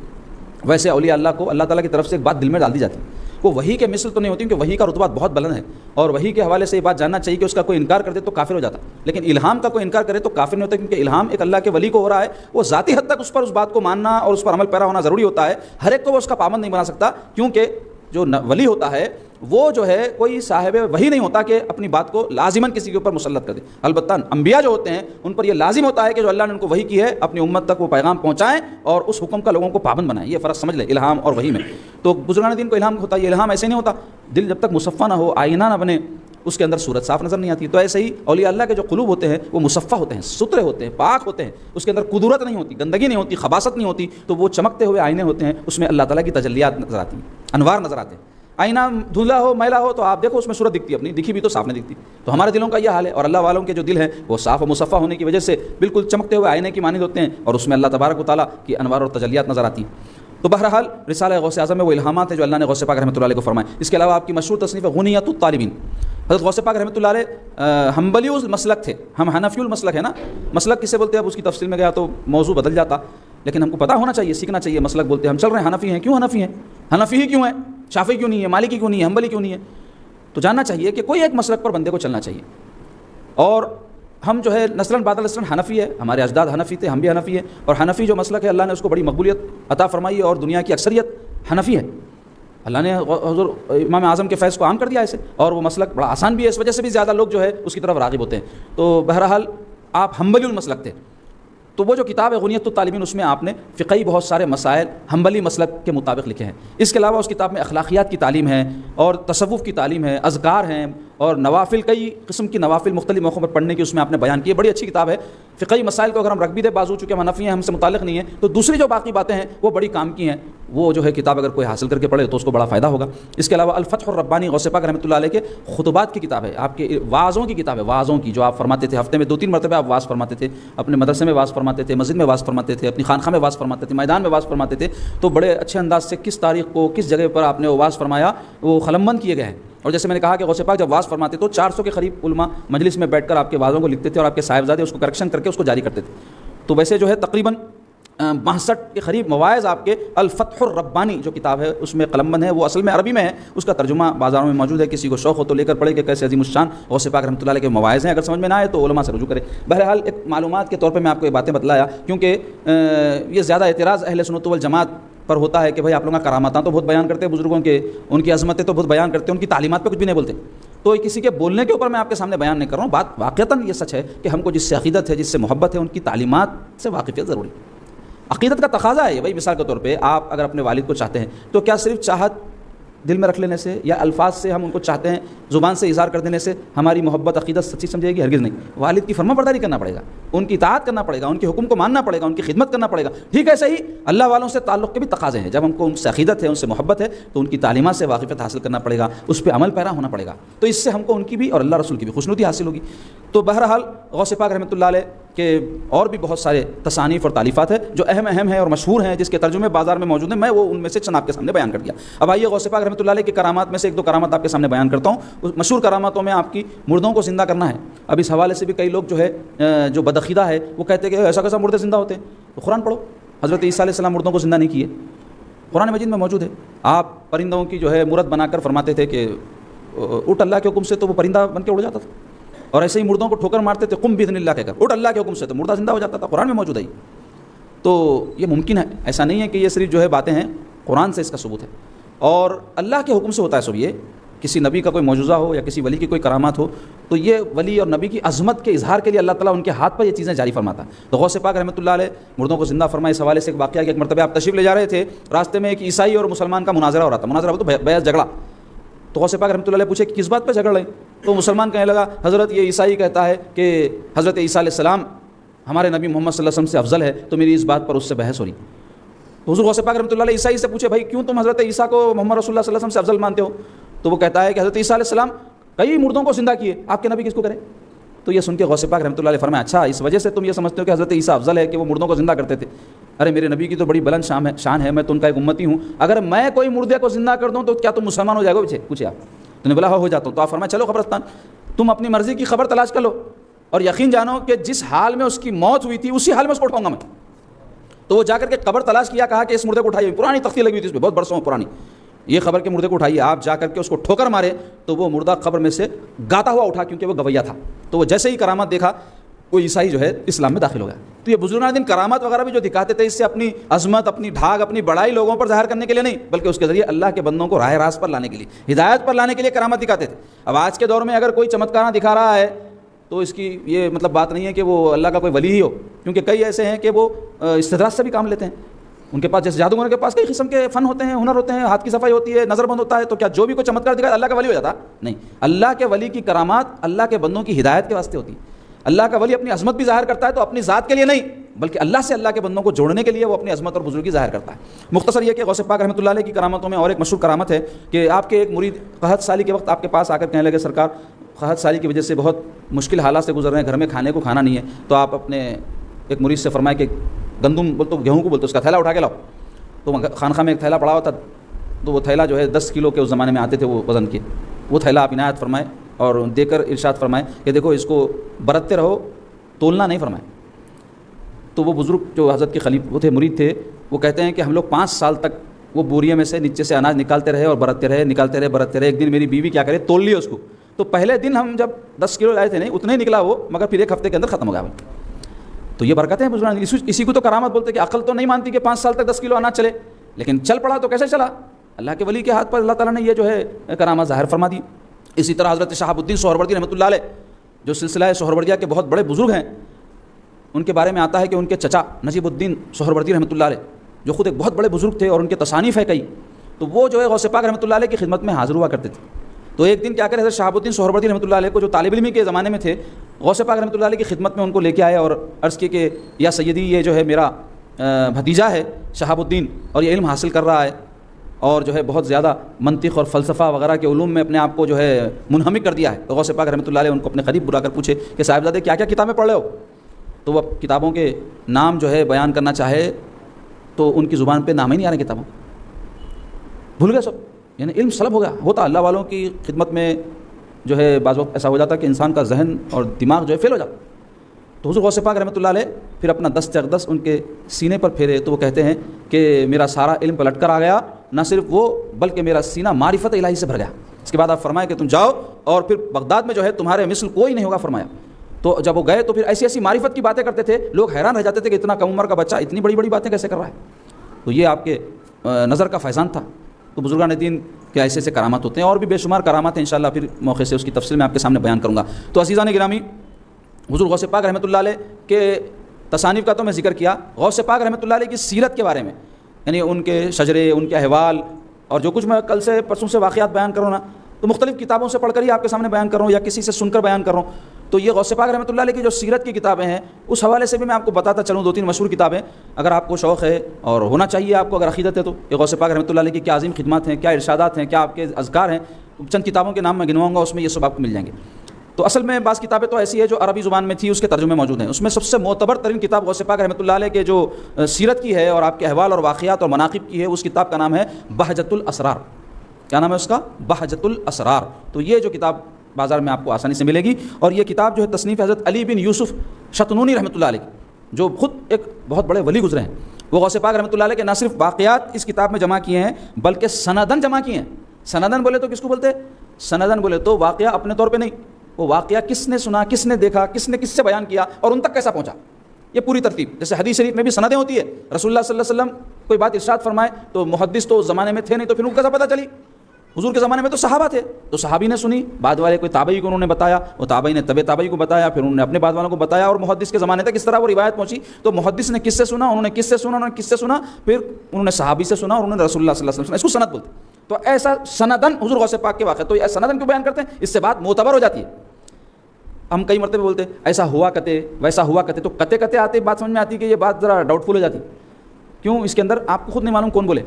ویسے اولیاء اللہ کو اللہ تعالیٰ کی طرف سے ایک بات دل میں ڈال دی جاتی ہے. وہ وحی کے مثل تو نہیں ہوتی، کیونکہ وحی کا رتبہ بہت بلند ہے، اور وحی کے حوالے سے یہ بات جاننا چاہیے کہ اس کا کوئی انکار کر دے تو کافر ہو جاتا. لیکن الہام کا کوئی انکار کرے تو کافر نہیں ہوتا، کیونکہ الہام ایک اللہ کے ولی کو ہو رہا ہے. وہ ذاتی حد تک اس پر اس بات کو ماننا اور اس پر عمل پیرا ہونا ضروری ہوتا ہے. ہر ایک کو وہ اس کا پابند نہیں بنا سکتا، کیونکہ جو ولی ہوتا ہے وہ جو ہے کوئی صاحب وحی نہیں ہوتا کہ اپنی بات کو لازماً کسی کے اوپر مسلط کر دے. البتہ انبیاء جو ہوتے ہیں ان پر یہ لازم ہوتا ہے کہ جو اللہ نے ان کو وحی کی ہے اپنی امت تک وہ پیغام پہنچائیں اور اس حکم کا لوگوں کو پابند بنائیں. یہ فرق سمجھ لیں الہام اور وحی میں. تو بزرگان دین کو الہام ہوتا ہے، یہ الہام ایسے نہیں ہوتا. دل جب تک مصفہ نہ ہو، آئینہ نہ بنے، اس کے اندر صورت صاف نظر نہیں آتی. تو ایسے ہی اولیاء اللہ کے جو قلوب ہوتے ہیں وہ مصفہ ہوتے ہیں، ستھرے ہوتے ہیں، پاک ہوتے ہیں. اس کے اندر قدرت نہیں ہوتی، گندگی نہیں ہوتی، خباثت نہیں ہوتی. تو وہ چمکتے ہوئے آئینے ہوتے ہیں، اس میں اللہ تعالیٰ کی تجلیات نظر آتی ہیں، انوار نظر آتے ہیں. آئینہ دھلا ہو، میلا ہو تو آپ دیکھو اس میں صورت دکھتی ہے اپنی، دکھی بھی تو صاف نہیں دکھتی. تو ہمارے دلوں کا یہ حال ہے، اور اللہ والوں کے جو دل ہیں وہ صاف و مصفہ ہونے کی وجہ سے بالکل چمکتے ہوئے آئینے کی مانند ہوتے ہیں، اور اس میں اللہ تبارک و تعالیٰ کی انوار اور تجلیات نظر آتی ہیں. تو بہرحال رسالہ غوث اعظم میں وہ الہامات ہیں جو اللہ نے غوث پاک رحمۃ اللہ علیہ کو فرمائے. اس کے علاوہ آپ کی مشہور تصنیف غنیۃ الطالبین. حضرت غوث پاک رحمۃ اللہ علیہ حنبلی المسلک تھے، ہم حنفی المسلک ہے نا. مسلک کسے بولتے ہیں؟ اب اس کی تفصیل میں گیا تو موضوع بدل جاتا، لیکن ہم کو پتہ ہونا چاہیے، سیکھنا چاہیے. مسلک بولتے ہیں، ہم چل رہے ہیں حنفی ہیں. کیوں حنفی ہیں؟ حنفی ہی کیوں ہیں؟ شافعی کیوں نہیں ہے؟ مالکی کیوں نہیں ہے؟ حنبلی کیوں نہیں ہے؟ تو جاننا چاہیے کہ کوئی ایک مسلک پر بندے کو چلنا چاہیے. اور ہم جو ہے نسلاً بعد نسلاً حنفی ہے، ہمارے اجداد حنفی تھے، ہم بھی حنفی ہیں. اور حنفی جو مسلک ہے اللہ نے اس کو بڑی مقبولیت عطا فرمائی ہے، اور دنیا کی اکثریت حنفی ہے. اللہ نے حضور امام اعظم کے فیض کو عام کر دیا ایسے، اور وہ مسلک بڑا آسان بھی ہے، اس وجہ سے بھی زیادہ لوگ جو ہے اس کی طرف راغب ہوتے ہیں. تو بہرحال آپ حنبلی المسلک تھے. تو وہ جو کتاب ہے غنیۃ الطالبین، اس میں آپ نے فقہی بہت سارے مسائل حنبلی مسلک کے مطابق لکھے ہیں. اس کے علاوہ اس کتاب میں اخلاقیات کی تعلیم ہے، اور تصوف کی تعلیم ہے، اذکار ہیں، اور نوافل، کئی قسم کی نوافل مختلف موقعوں پر پڑھنے کی اس میں آپ نے بیان کی ہے. بڑی اچھی کتاب ہے. فقہی مسائل کو اگر ہم رکھ بھی دیں بازو، چونکہ ہم حنفی ہیں، ہم سے متعلق نہیں ہیں، تو دوسری جو باقی باتیں ہیں وہ بڑی کام کی ہیں. وہ جو ہے کتاب اگر کوئی حاصل کر کے پڑھے تو اس کو بڑا فائدہ ہوگا. اس کے علاوہ الفتح الربانی غوث پاک رحمۃ اللہ علیہ کے خطبات کی کتاب ہے، آپ کے واعظوں کی کتاب ہے، واعظوں کی جو آپ فرماتے تھے، ہفتے میں 2-3 مرتبہ آپ واعظ فرماتے تھے، اپنے مدرسے میں واعظ فرماتے تھے، مسجد میں واعظ فرماتے تھے، اپنی خانقاہ میں واعظ فرماتے تھے، میدان میں واعظ فرماتے تھے. تو بڑے اچھے انداز سے کس تاریخ کو کس جگہ پر آپ نے وہ واعظ فرمایا وہ قلم بند کیے گئے ہیں. اور جیسے میں نے کہا کہ غوث پاک جب واعظ فرماتے تو 400 کے قریب علماء مجلس میں بیٹھ کر آپ کے واعظوں کو لکھتے تھے، اور آپ کے صاحبزادے اس کو کریکشن کر کے اس کو جاری کرتے تھے. تو ویسے جو ہے تقریباً 62 کے قریب مواعظ آپ کے الفتح الربانی جو کتاب ہے اس میں قلم بند ہے. وہ اصل میں عربی میں ہے، اس کا ترجمہ بازاروں میں موجود ہے، کسی کو شوق ہو تو لے کر پڑھے کہ کیسے عظیم الشان غوث پاک رحمۃ اللہ علیہ کے مواعظ ہیں. اگر سمجھ میں نہ آئے تو علماء سے رجوع کرے. بہرحال ایک معلومات کے طور پہ میں آپ کو یہ باتیں بتلایا، کیونکہ یہ زیادہ اعتراض اہل سنت والجماعت پر ہوتا ہے کہ بھائی آپ لوگوں کا کراماتاں تو بہت بیان کرتے ہیں بزرگوں کے، ان کی عظمتیں تو بہت بیان کرتے ہیں، ان کی تعلیمات پہ کچھ بھی نہیں بولتے. تو کسی کے بولنے کے اوپر میں آپ کے سامنے بیان نہیں کر رہا ہوں. بات واقعتاً یہ سچ ہے کہ ہم کو جس سے عقیدت ہے، جس سے محبت ہے، ان کی تعلیمات سے واقفیت ضروری. عقیدت کا تقاضا ہے بھائی. مثال کے طور پہ آپ اگر اپنے والد کو چاہتے ہیں تو کیا صرف چاہت دل میں رکھ لینے سے یا الفاظ سے ہم ان کو چاہتے ہیں زبان سے اظہار کر دینے سے ہماری محبت عقیدت سچی سمجھے گی؟ ہرگز نہیں. والد کی فرما برداری کرنا پڑے گا، ان کی اطاعت کرنا پڑے گا، ان کے حکم کو ماننا پڑے گا، ان کی خدمت کرنا پڑے گا. ٹھیک ہے صحیح، اللہ والوں سے تعلق کے بھی تقاضے ہیں. جب ہم کو ان سے عقیدت ہے، ان سے محبت ہے، تو ان کی تعلیمات سے واقفیت حاصل کرنا پڑے گا، اس پہ عمل پیرا ہونا پڑے گا. تو اس سے ہم کو ان کی بھی اور اللہ رسول کی بھی خوشنودی حاصل ہوگی. تو بہرحال غوث پاک رحمۃ اللہ علیہ کے اور بھی بہت سارے تصانیف اور تالیفات ہیں جو اہم ہیں اور مشہور ہیں، جس کے ترجمے بازار میں موجود ہیں. میں وہ ان میں سے چند آپ کے سامنے بیان کر دیا. اب آئیے غوث پاک رحمۃ اللہ علیہ کی کرامات میں سے ایک دو کرامات آپ کے سامنے بیان کرتا ہوں. مشہور کراماتوں میں آپ کی مردوں کو زندہ کرنا ہے. اب اس حوالے سے بھی کئی لوگ جو ہے جو بدعقیدہ ہے وہ کہتے ہیں کہ ایسا کیسا مردے زندہ ہوتے ہیں. تو قرآن پڑھو، حضرت عیسیٰ علیہ السلام مردوں کو زندہ نہیں کیے، قرآن مجید میں موجود ہے. آپ پرندوں کی جو ہے مورت بنا کر فرماتے تھے کہ اٹھ اللہ کے حکم سے، تو وہ پرندہ بن کے اڑ جاتا تھا. اور ایسے ہی مردوں کو ٹھوکر مارتے تھے، قم باذن اللہ کہہ کر، اٹھ اللہ کے حکم سے، تو مردہ زندہ ہو جاتا تھا. قرآن میں موجود ہے. تو یہ ممکن ہے، ایسا نہیں ہے کہ یہ صرف جو ہے باتیں ہیں، قرآن سے اس کا ثبوت ہے. اور اللہ کے حکم سے ہوتا ہے سب. یہ کسی نبی کا کوئی معجزہ ہو یا کسی ولی کی کوئی کرامات ہو، تو یہ ولی اور نبی کی عظمت کے اظہار کے لیے اللہ تعالیٰ ان کے ہاتھ پر یہ چیزیں جاری فرماتا ہے. تو غوث پاک رحمۃ اللہ علیہ مردوں کو زندہ فرمائے. اس حوالے سے ایک واقعہ کہ ایک مرتبہ آپ تشریف لے جا رہے تھے، راستے میں ایک عیسائی اور مسلمان کا مناظرہ ہو رہا تھا. مناظرہ ہو تو بحث جھگڑا. تو غوث پاک رحمۃ اللہ علیہ پوچھے کہ کس بات پہ جھگڑ رہے ہیں؟ تو مسلمان کہنے لگا حضرت یہ عیسائی کہتا ہے کہ حضرت عیسیٰ علیہ السلام ہمارے نبی محمد صلی اللہ علیہ وسلم سے افضل ہے، تو میری اس بات پر اس سے بحث ہو رہی. تو حضور غوث پاک رحمۃ اللہ علیہ عیسائی سے پوچھے بھائی کیوں تم حضرت عیسیٰ کو محمد رسول اللہ صلی اللہ علیہ وسلم سے افضل مانتے ہو؟ تو وہ کہتا ہے کہ حضرت عیسیٰ علیہ السلام کئی مردوں کو زندہ کیے، آپ کے نبی کس کو کرے؟ تو یہ سن کے غوث پاک رحمۃ اللہ علیہ فرمایا اچھا اس وجہ سے تم یہ سمجھتے ہو کہ حضرت عیسیٰ افضل ہے کہ وہ مردوں کو زندہ کرتے تھے؟ ارے میرے نبی کی تو بڑی بلند شان ہے، میں تو ان کا ایک امتی ہوں. اگر میں کوئی مردے کو زندہ کر دوں تو کیا تم مسلمان ہو جائے گا؟ پوچھے آپ. تو نے بولا ہو جاتا ہوں. تو آپ فرمایا چلو قبرستان، تم اپنی مرضی کی خبر تلاش کر لو اور یقین جانو کہ جس حال میں اس کی موت ہوئی تھی اسی حال میں اس کو اٹھاؤں گا میں. تو وہ جا کر کے قبر تلاش کیا، کہا کہ اس مردے کو اٹھائیے. پرانی تختی لگی ہوئی تھی اس پہ، بہت برسوں پرانی. یہ خبر کے مردے کو اٹھائیے. آپ جا کر کے اس کو ٹھوکر مارے تو وہ مردہ قبر میں سے گاتا ہوا اٹھا، کیونکہ وہ گویا تھا. تو وہ جیسے ہی کرامات دیکھا وہ عیسائی جو ہے اسلام میں داخل ہو گیا. تو یہ بزرگان دین کرامات وغیرہ بھی جو دکھاتے تھے، اس سے اپنی عظمت، اپنی ڈھاگ، اپنی بڑائی لوگوں پر ظاہر کرنے کے لیے نہیں، بلکہ اس کے ذریعے اللہ کے بندوں کو راہ راست پر لانے کے لیے، ہدایت پر لانے کے لیے کرامات دکھاتے تھے. اب آج کے دور میں اگر کوئی چمتکارہ دکھا رہا ہے تو اس کی یہ مطلب بات نہیں ہے کہ وہ اللہ کا کوئی ولی ہی ہو، کیونکہ کئی ایسے ہیں کہ وہ استدراج سے بھی کام لیتے ہیں. ان کے پاس جیسے جادوگروں کے پاس کئی قسم کے فن ہوتے ہیں، ہنر ہوتے ہیں، ہاتھ کی صفائی ہوتی ہے، نظر بند ہوتا ہے. تو کیا جو بھی کوئی چمتکار دکھائے اللہ کا ولی ہو جاتا؟ نہیں. اللہ کے ولی کی کرامات اللہ کے بندوں کی ہدایت کے واسطے ہوتی ہے. اللہ کا ولی اپنی عظمت بھی ظاہر کرتا ہے تو اپنی ذات کے لیے نہیں، بلکہ اللہ سے اللہ کے بندوں کو جوڑنے کے لیے وہ اپنی عظمت اور بزرگی ظاہر کرتا ہے. مختصر یہ کہ غوث پاک رحمۃ اللہ علیہ کی کرامتوں میں اور ایک مشہور کرامت ہے کہ آپ کے ایک مرید قحط سالی کے وقت آپ کے پاس آ کر کہنے لگے سرکار قحط سالی کی وجہ سے بہت مشکل حالات سے گزر رہے ہیں، گھر میں کھانے کو کھانا نہیں ہے. تو آپ اپنے ایک مرید سے فرمائے کہ گندم بولتے گیہوں کو بولتے اس کا تھیلا اٹھا کے لاؤ. تو خانقاہ میں ایک تھیلا پڑا ہوا تھا، تو وہ تھیلا جو ہے 10 کلو کے اس زمانے میں آتے تھے وہ وزن کے، وہ تھیلا آپ عنایت فرمائے اور دے کر ارشاد فرمائے کہ دیکھو اس کو برتتے رہو، تولنا نہیں فرمائے. تو وہ بزرگ جو حضرت کے خلیفہ تھے، مرید تھے، وہ کہتے ہیں کہ ہم لوگ 5 سال تک وہ بوریے میں سے نیچے سے اناج نکالتے رہے اور برتتے رہے، نکالتے رہے برتتے رہے. ایک دن میری بیوی کیا کرے، تول لیا اس کو. تو پہلے دن ہم جب 10 کلو لائے تھے نہیں اتنے ہی نکلا وہ، مگر پھر ایک ہفتے کے اندر ختم ہو گیا. تو یہ برکتیں ہیں بزرگان. اسی کو تو کرامت بولتے کہ عقل تو نہیں مانتی کہ 5 سال تک 10 کلو اناج چلے، لیکن چل پڑا تو کیسے چلا؟ اللہ کے ولی کے ہاتھ پر اللہ تعالیٰ نے یہ جو ہے کرامت ظاہر فرما دی. اسی طرح حضرت شہاب الدین سہروردی رحمۃ اللہ علیہ جو سلسلہ سہروردیہ کے بہت بڑے بزرگ ہیں، ان کے بارے میں آتا ہے کہ ان کے چچا نجیب الدین سہروردی رحمۃ اللہ علیہ جو خود ایک بہت بڑے بزرگ تھے اور ان کے تصانیف ہے کئی، تو وہ جو ہے غوث پاک رحمۃ اللہ علیہ کی خدمت میں حاضر ہوا کرتے تھے. تو ایک دن کیا کرے حضرت شہاب الدین سہروردی رحمۃ اللہ علیہ کو جو طالب علمی کے زمانے میں تھے، غوث پاک رحمۃ اللہ علیہ کی خدمت میں ان کو لے کے آئے اور عرض کی کہ یا سیدی یہ جو ہے میرا بھتیجا ہے شہاب الدین اور یہ علم حاصل کر رہا ہے اور جو ہے بہت زیادہ منطق اور فلسفہ وغیرہ کے علوم میں اپنے آپ کو جو ہے منہمک کر دیا ہے. تو غوث پاک رحمۃ اللہ علیہ ان کو اپنے قریب بلا کر پوچھے کہ صاحبزادے کیا کیا کتابیں پڑھ رہے ہو؟ تو وہ کتابوں کے نام جو ہے بیان کرنا چاہے تو ان کی زبان پہ نام ہی نہیں آ رہے کتابوں، بھول گئے سب. یعنی علم سلب ہو گیا. ہوتا اللہ والوں کی خدمت میں جو ہے بعض وقت ایسا ہو جاتا کہ انسان کا ذہن اور دماغ جو ہے فیل ہو جاتا. تو حضور غوث پاک رحمۃ اللہ علیہ پھر اپنا دست اقدس ان کے سینے پر پھیرے تو وہ کہتے ہیں کہ میرا سارا علم پلٹ کر آ گیا، نہ صرف وہ بلکہ میرا سینہ معرفت الہی سے بھر گیا. اس کے بعد آپ فرمائے کہ تم جاؤ اور پھر بغداد میں جو ہے تمہارے مثل کوئی نہیں ہوگا فرمایا. تو جب وہ گئے تو پھر ایسی ایسی معرفت کی باتیں کرتے تھے، لوگ حیران رہ جاتے تھے کہ اتنا کم عمر کا بچہ اتنی بڑی بڑی باتیں کیسے کر رہا ہے. تو یہ آپ کے نظر کا فیضان تھا. تو بزرگان دین کے ایسے ایسے کرامات ہوتے ہیں اور بھی بے شمار کرامات ہیں، انشاءاللہ پھر موقع سے اس کی تفصیل میں آپ کے سامنے بیان کروں گا. تو عزیزان گرامی، حضور غوث پاک رحمۃ اللہ علیہ کے تصانیف کا تو میں ذکر کیا، غوث پاک رحمۃ اللہ علیہ کی سیرت کے بارے میں، یعنی ان کے شجرے، ان کے احوال اور جو کچھ میں کل سے پرسوں سے واقعات بیان کروں نا تو مختلف کتابوں سے پڑھ کر ہی آپ کے سامنے بیان کر رہا ہوں یا کسی سے سن کر بیان کر رہا ہوں. تو یہ غوث پاک رحمۃ اللہ علیہ کی جو سیرت کی کتابیں ہیں اس حوالے سے بھی میں آپ کو بتاتا چلوں 2-3 مشہور کتابیں اگر آپ کو شوق ہے اور ہونا چاہیے آپ کو اگر عقیدت ہے تو. یہ غوث پاک رحمۃ اللہ علیہ کی کیا عظیم خدمات ہیں, کیا ارشادات ہیں, کیا آپ کے اذکار ہیں, چند کتابوں کے نام میں گنواؤں گا, اس میں یہ سب آپ کو مل جائیں گے. تو اصل میں بعض کتابیں تو ایسی ہے جو عربی زبان میں تھی اس کے ترجمے موجود ہیں. اس میں سب سے معتبر ترین کتاب غوث پاک رحمۃ اللہ علیہ کے جو سیرت کی ہے اور آپ کے احوال اور واقعات اور مناقب کی ہے اس کتاب کا نام ہے بہجۃ الاسرار. کیا نام ہے اس کا؟ بہجۃ الاسرار. تو یہ جو کتاب بازار میں آپ کو آسانی سے ملے گی اور یہ کتاب جو ہے تصنیف حضرت علی بن یوسف شتنونی رحمۃ اللہ علیہ جو خود ایک بہت بڑے ولی گزرے ہیں. وہ غوث پاک رحمۃ اللہ علیہ کے نہ صرف واقعات اس کتاب میں جمع کیے ہیں بلکہ سندن جمع کیے ہیں. سندن بولے تو کس کو بولتے ہیں؟ سندن بولے تو واقعہ اپنے طور پہ نہیں, وہ واقعہ کس نے سنا, کس نے دیکھا, کس نے کس سے بیان کیا اور ان تک کیسا پہنچا, یہ پوری ترتیب. جیسے حدیث شریف میں بھی سندیں ہوتی ہے, رسول اللہ صلی اللہ علیہ وسلم کوئی بات ارشاد فرمائے تو محدث تو اس زمانے میں تھے نہیں تو پھر ان کو کیسا پتہ چلی. حضور کے زمانے میں تو صحابہ تھے تو صحابی نے سنی, بعد والے کوئی تابعی کو انہوں نے بتایا, وہ تابعی نے تابعی کو بتایا, پھر انہوں نے اپنے بعد والوں کو بتایا اور محدث کے زمانے تک اس طرح وہ روایت پہنچی. تو محدث نے کس سے سنا, انہوں نے کس سے سنا, انہوں نے کس سے سنا, پھر انہوں نے صحابی سے سنا اور انہوں نے رسول اللہ صلی اللہ علیہ وسلم. اس کو سند بولتے ہیں. تو ایسا سندن حضور غوث پاک کے واقعہ, تو یہ سندن کیوں بیان کرتے ہیں؟ اس سے بات معتبر ہو جاتی ہے. ہم کئی مرتبہ بولتے ہیں ایسا ہوا کتے ویسا ہوا کتے, تو کتے کتے آتے بات سمجھ میں آتی ہے کہ یہ بات ذرا ڈاؤٹ فل ہو جاتی. کیوں؟ اس کے اندر آپ کو خود نہیں معلوم کون بولے.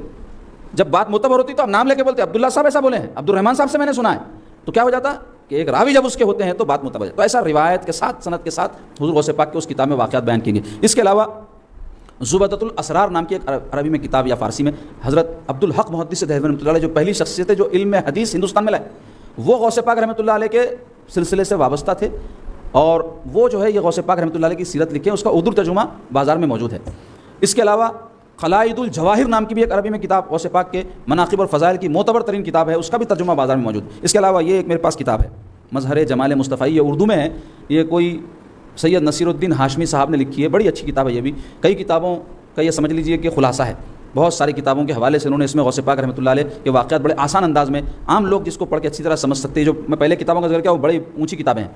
جب بات معتبر ہوتی تو آپ نام لے کے بولتے عبداللہ صاحب ایسا بولے ہیں, عبد الرحمن صاحب سے میں نے سنا ہے, تو کیا ہو جاتا کہ ایک راوی جب اس کے ہوتے ہیں تو بات معتبر ہے. تو ایسا روایت کے ساتھ سند کے ساتھ حضور غوث پاک کے اس کتاب میں واقعات بیان کیے گئے. اس کے علاوہ زبدۃ الاسرار نام کی ایک عربی میں کتاب یا فارسی میں حضرت عبد الحق محدث دہلوی رحمۃ اللہ علیہ جو پہلی شخصیت ہے جو علم حدیث ہندوستان میں لائے, وہ غوث پاک رحمۃ اللہ علیہ کے سلسلے سے وابستہ تھے اور وہ جو ہے یہ غوث پاک رحمۃ اللہ علیہ کی سیرت لکھے, اس کا اردو ترجمہ بازار میں موجود ہے. اس کے علاوہ خلائد الجواہر نام کی بھی ایک عربی میں کتاب غوث پاک کے مناقب اور فضائل کی معتبر ترین کتاب ہے, اس کا بھی ترجمہ بازار میں موجود. اس کے علاوہ یہ ایک میرے پاس کتاب ہے مظہر جمال مصطفی, یہ اردو میں ہے, یہ کوئی سید نصیر الدین ہاشمی صاحب نے لکھی ہے, بڑی اچھی کتاب ہے. یہ بھی کئی کتابوں کا یہ سمجھ لیجئے کہ خلاصہ ہے, بہت ساری کتابوں کے حوالے سے انہوں نے اس میں غوث پاک رحمۃ اللہ علیہ کے واقعات بڑے آسان انداز میں عام لوگ جس کو پڑھ کے اچھی طرح سمجھ سکتے ہیں. جو میں پہلے کتابوں کا ذکر کیا وہ بڑی اونچی کتابیں ہیں,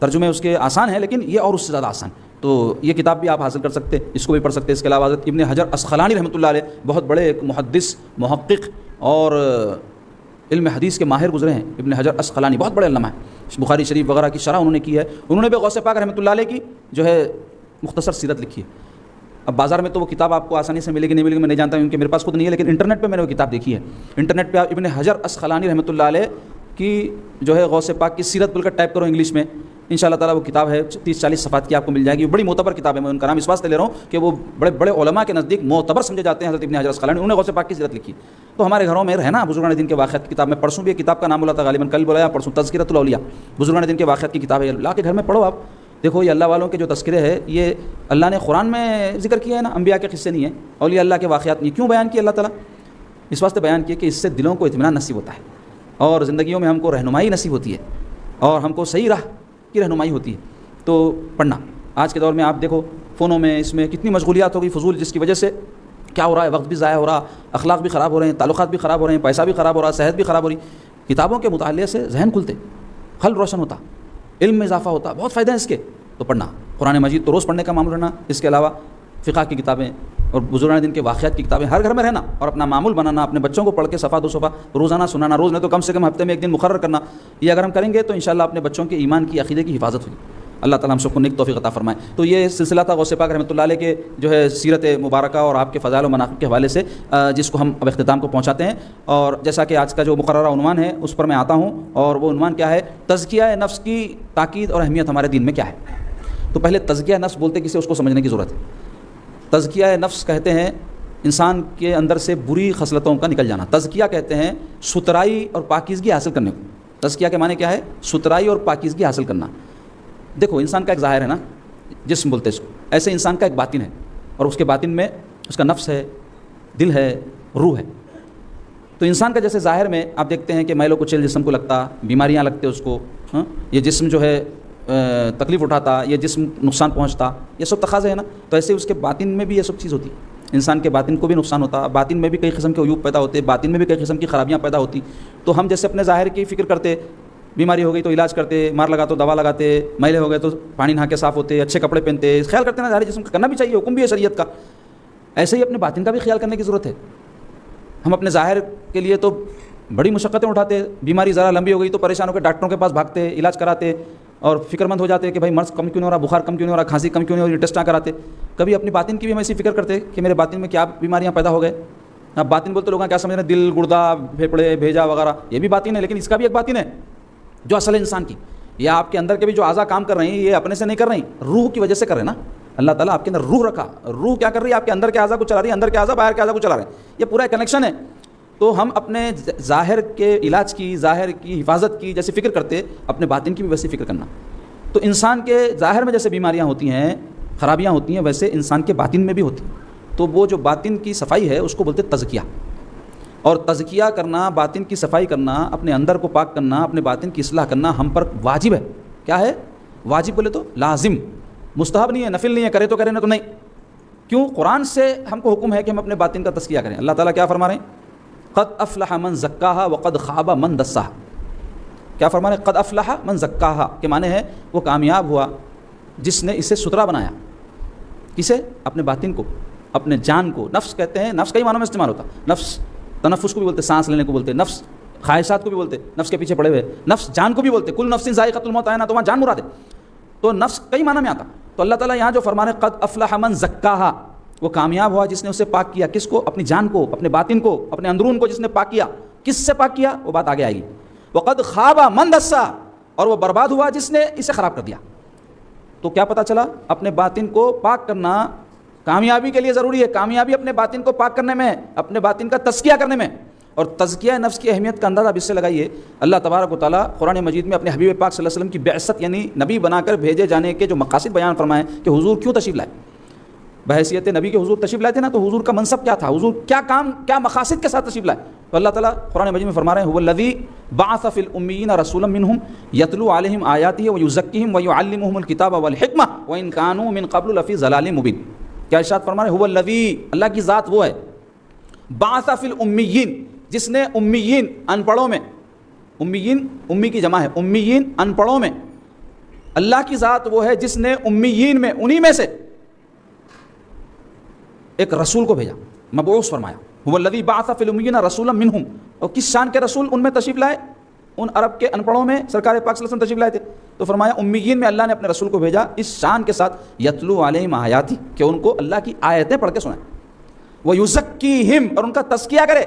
ترجمے اس کے آسان ہیں لیکن یہ اور اس سے زیادہ آسان. تو یہ کتاب بھی آپ حاصل کر سکتے ہیں, اس کو بھی پڑھ سکتے ہیں. اس کے علاوہ حضرت ابن حجر اسقلانی رحمۃ اللہ علیہ بہت بڑے ایک محدث محقق اور علم حدیث کے ماہر گزرے ہیں. ابن حجر اسقلانی بہت بڑے علامہ ہیں, بخاری شریف وغیرہ کی شرح انہوں نے کی ہے. انہوں نے بھی غوث پاک رحمۃ اللہ علیہ کی جو ہے مختصر سیرت لکھی ہے. اب بازار میں تو وہ کتاب آپ کو آسانی سے ملے گی نہیں ملے گی میں نہیں جانتا ہوں کیونکہ میرے پاس خود نہیں ہے, لیکن انٹرنیٹ پہ میں نے وہ کتاب دیکھی ہے. انٹرنیٹ پہ آپ ابن حجر اسقلانی رحمۃ اللہ علیہ کی جو ہے غوث پاک کی سیرت بول کر ٹائپ کرو انگلش میں, ان شاء اللہ تعالیٰ وہ کتاب ہے 30-40 صفحات کی آپ کو مل جائے گی. بڑی معتبر کتاب ہے, میں ان کا نام اس واسطے لے رہا ہوں کہ وہ بڑے بڑے علماء کے نزدیک معتبر سمجھے جاتے ہیں. حضرت ابن حجر اسقلانی انہوں نے غوث پاک کی سیرت لکھی. تو ہمارے گھروں میں رہنا بزرگان دین کے واقعات کی کتاب میں پرسوں بھی ایک کتاب کا نام بولا تھا, غالباً کل بولا, پرسوں تذکرۃ الاولیاء بزرگان دین کے واقعات کی کتاب ہے, لا کے گھر میں پڑھو آپ. دیکھو یہ اللہ والوں کے جو تذکرے ہے یہ اللہ نے قرآن میں ذکر کیا ہے نا, انبیاء کے قصے نہیں ہیں, اولیاء اللہ کے واقعات نہیں. کیوں بیان کیے اللہ تعالیٰ؟ اس واسطے بیان کیے کہ اس سے دلوں کو اطمینان نصیب ہوتا ہے اور زندگیوں میں ہم کو رہنمائی نصیب ہوتی ہے اور ہم کو صحیح راہ کی رہنمائی ہوتی ہے. تو پڑھنا آج کے دور میں آپ دیکھو فونوں میں اس میں کتنی مشغولیات ہو گئی فضول, جس کی وجہ سے کیا ہو رہا ہے, وقت بھی ضائع ہو رہا, اخلاق بھی خراب ہو رہے ہیں, تعلقات بھی خراب ہو رہے ہیں, پیسہ بھی خراب ہو رہا, صحت بھی خراب ہو رہی. کتابوں کے مطالعے سے ذہن کھلتے, حل روشن ہوتا, علم میں اضافہ ہوتا, بہت فائدہ ہے اس کے. تو پڑھنا, قرآن مجید تو روز پڑھنے کا معمول رہنا. اس کے علاوہ فقہ کی کتابیں اور بزرگان دین کے واقعات کی کتابیں ہر گھر میں رہنا اور اپنا معمول بنانا, اپنے بچوں کو پڑھ کے صفحہ 2 صفحہ روزانہ سنانا, روز نہیں تو کم سے کم ہفتے میں ایک دن مقرر کرنا. یہ اگر ہم کریں گے تو انشاءاللہ اپنے بچوں کے ایمان کی عقیدے کی حفاظت ہوگی. اللہ تعالیٰ ہم سب کو نیک توفیق عطا فرمائے. تو یہ سلسلہ تھا غوث پاک رحمۃ اللہ علیہ کے جو ہے سیرت مبارکہ اور آپ کے فضائل و مناقب کے حوالے سے, جس کو ہم اب اختتام کو پہنچاتے ہیں. اور جیسا کہ آج کا جو مقررہ عنوان ہے اس پر میں آتا ہوں, اور وہ عنوان کیا ہے, تزکیہ نفس کی تاکید اور اہمیت ہمارے دین میں کیا ہے. تو پہلے تزکیہ نفس بولتے کسے, اس کو سمجھنے کی ضرورت ہے. تزکیہ نفس کہتے ہیں انسان کے اندر سے بری خصلتوں کا نکل جانا. تزکیہ کہتے ہیں سترائی اور پاکیزگی حاصل کرنے کو. تزکیہ کے معنی کیا ہے؟ سترائی اور پاکیزگی حاصل کرنا. دیکھو انسان کا ایک ظاہر ہے نا, جسم بولتے اس کو, ایسے انسان کا ایک باطن ہے, اور اس کے باطن میں اس کا نفس ہے, دل ہے, روح ہے. تو انسان کا جیسے ظاہر میں آپ دیکھتے ہیں کہ میل و کچیل جسم کو لگتا, بیماریاں لگتے اس کو, یہ جسم جو ہے تکلیف اٹھاتا, یہ جسم نقصان پہنچتا, یہ سب تقاضے ہیں نا. تو ایسے اس کے باطن میں بھی یہ سب چیز ہوتی. انسان کے باطن کو بھی نقصان ہوتا, باطن میں بھی کئی قسم کے عیوب پیدا ہوتے, باطن میں بھی کئی قسم کی خرابیاں پیدا ہوتی. تو ہم جیسے اپنے ظاہر کی فکر کرتے, بیماری ہو گئی تو علاج کرتے, مار لگا تو دوا لگاتے, میلے ہو گئے تو پانی نہا کے صاف ہوتے, اچھے کپڑے پہنتے, خیال کرتے نا ظاہر جسم کا, کرنا بھی چاہیے, حکم بھی ہے شریعت کا. ایسے ہی اپنے باطن کا بھی خیال کرنے کی ضرورت ہے. ہم اپنے ظاہر کے لیے تو بڑی مشقتیں اٹھاتے، بیماری ذرا لمبی ہو گئی تو پریشان ہو کے ڈاکٹروں کے پاس بھاگتے، علاج کراتے اور فکر مند ہو جاتے کہ بھائی مرض کم کیوں نہیں ہو رہا، بخار کم کیوں نہیں ہو رہا، کھانسی کم کیوں نہیں ہو رہی، ٹیسٹ نہ کراتے۔ کبھی اپنی باطن کی بھی ہم ایسی فکر کرتے کہ میرے باطن میں کیا بیماریاں پیدا ہو گئے۔ اب باطن بولتے لوگوں کیا سمجھ رہے ہیں، دل، گردہ، پھیپھڑے، بھیجا وغیرہ، یہ بھی باطن ہے، لیکن اس کا بھی ایک باطن ہے جو اصل انسان کی، یا آپ کے اندر کے بھی جو اعضاء کام کر رہے ہیں یہ اپنے سے نہیں کر رہے ہیں، روح کی وجہ سے کر رہے ہیں نا۔ اللہ تعالیٰ آپ کے اندر روح رکھا، روح کیا کر رہی ہے، آپ کے اندر کے اعضاء کو چلا رہی ہے، اندر کے اعضاء باہر کے اعضاء کو چلا رہے ہیں، یہ پورا کنیکشن ہے۔ تو ہم اپنے ظاہر کے علاج کی، ظاہر کی حفاظت کی جیسے فکر کرتے، اپنے باطن کی بھی ویسے فکر کرنا۔ تو انسان کے ظاہر میں جیسے بیماریاں ہوتی ہیں، خرابیاں ہوتی ہیں، ویسے انسان کے باطن میں بھی ہوتی ہیں۔ تو وہ جو باطن کی صفائی ہے اس کو بولتے تزکیہ، اور تزکیہ کرنا، باطن کی صفائی کرنا، اپنے اندر کو پاک کرنا، اپنے باطن کی اصلاح کرنا ہم پر واجب ہے۔ کیا ہے؟ واجب بولے تو لازم، مستحب نہیں ہے، نفل نہیں ہے، کرے تو کرے نہ تو نہیں۔ کیوں؟ قرآن سے ہم کو حکم ہے کہ ہم اپنے باطن کا تزکیہ کریں۔ اللہ تعالیٰ کیا فرما رہے ہیں؟ قد افلح من زکاہا وقد خاب من دساہا۔ کیا فرما رہے ہیں؟ قد افلح من زکاہا کے معنی ہے وہ کامیاب ہوا جس نے اسے ستھرا بنایا۔ کسے؟ اپنے باطن کو، اپنے جان کو۔ نفس کہتے ہیں، نفس کئی معنوں میں استعمال ہوتا ہے۔ نفس تنفس کو بھی بولتے، سانس لینے کو بولتے، نفس خواہشات کو بھی بولتے، نفس کے پیچھے پڑے ہوئے، نفس جان کو بھی بولتے، کل نفس ذائقۃ الموت آیا نا، تو وہاں جان مراد ہے۔ تو نفس کئی معنی میں آتا۔ تو اللہ تعالیٰ یہاں جو فرما رہے ہیں قد افلح من زکاہا، وہ کامیاب ہوا جس نے اسے پاک کیا۔ کس کو؟ اپنی جان کو، اپنے باطن کو، اپنے اندرون کو جس نے پاک کیا۔ کس سے پاک کیا؟ وہ بات آگے آئے گی۔ وقد خاب من دسا، اور وہ برباد ہوا جس نے اسے خراب کر دیا۔ تو کیا پتہ چلا؟ اپنے باطن کو پاک کرنا کامیابی کے لیے ضروری ہے۔ کامیابی اپنے باطن کو پاک کرنے میں ہے، اپنے باطن کا تزکیہ کرنے میں۔ اور تزکیہ نفس کی اہمیت کا اندازہ اب اس سے لگائیے، اللہ تبارک و تعالیٰ قرآن مجید میں اپنے حبیب پاک صلی اللہ علیہ وسلم کی بعثت یعنی نبی بنا کر بھیجے جانے کے جو مقاصد بیان فرمائے کہ حضور کیوں تشریف لائے۔ بحیثیت نبی کے حضور تشریف لائے تھے نا، تو حضور کا منصب کیا تھا، حضور کیا کام، کیا مقاصد کے ساتھ تشریف لائے۔ تو اللہ تعالیٰ قرآن مجید میں فرما رہے ہیں، هو الذی بعث فی الامیین رسولا منہم یتلو علیہم آیاتہ ویزکیہم ویعلمہم الکتاب والحکمہ وان کانوا من قبل لفی ضلال مبین۔ کیا ارشاد فرما رہے ہیں؟ هو الذی، اللہ کی ذات وہ ہے، بعث فی الامیین، جس نے امیین، ان پڑھوں میں، امیین امی کی جمع ہے، امیین ان پڑھوں میں، اللہ کی ذات وہ ہے جس نے امیین میں، انہی میں سے ایک رسول کو بھیجا، مبعوث فرمایا۔ هو الذی بعث فی الامیین رسولا منہم، اور کس شان کے رسول ان میں تشریف لائے؟ ان عرب کے ان پڑھوں میں سرکار پاک صلی اللہ علیہ وسلم تشریف لائے تھے، تو فرمایا امیین میں اللہ نے اپنے رسول کو بھیجا اس شان کے ساتھ، یتلو علیہم آیاتی، کہ ان کو اللہ کی آیتیں پڑھ کے سنائیں، ویزکیہم، اور ان کا تزکیہ کرے،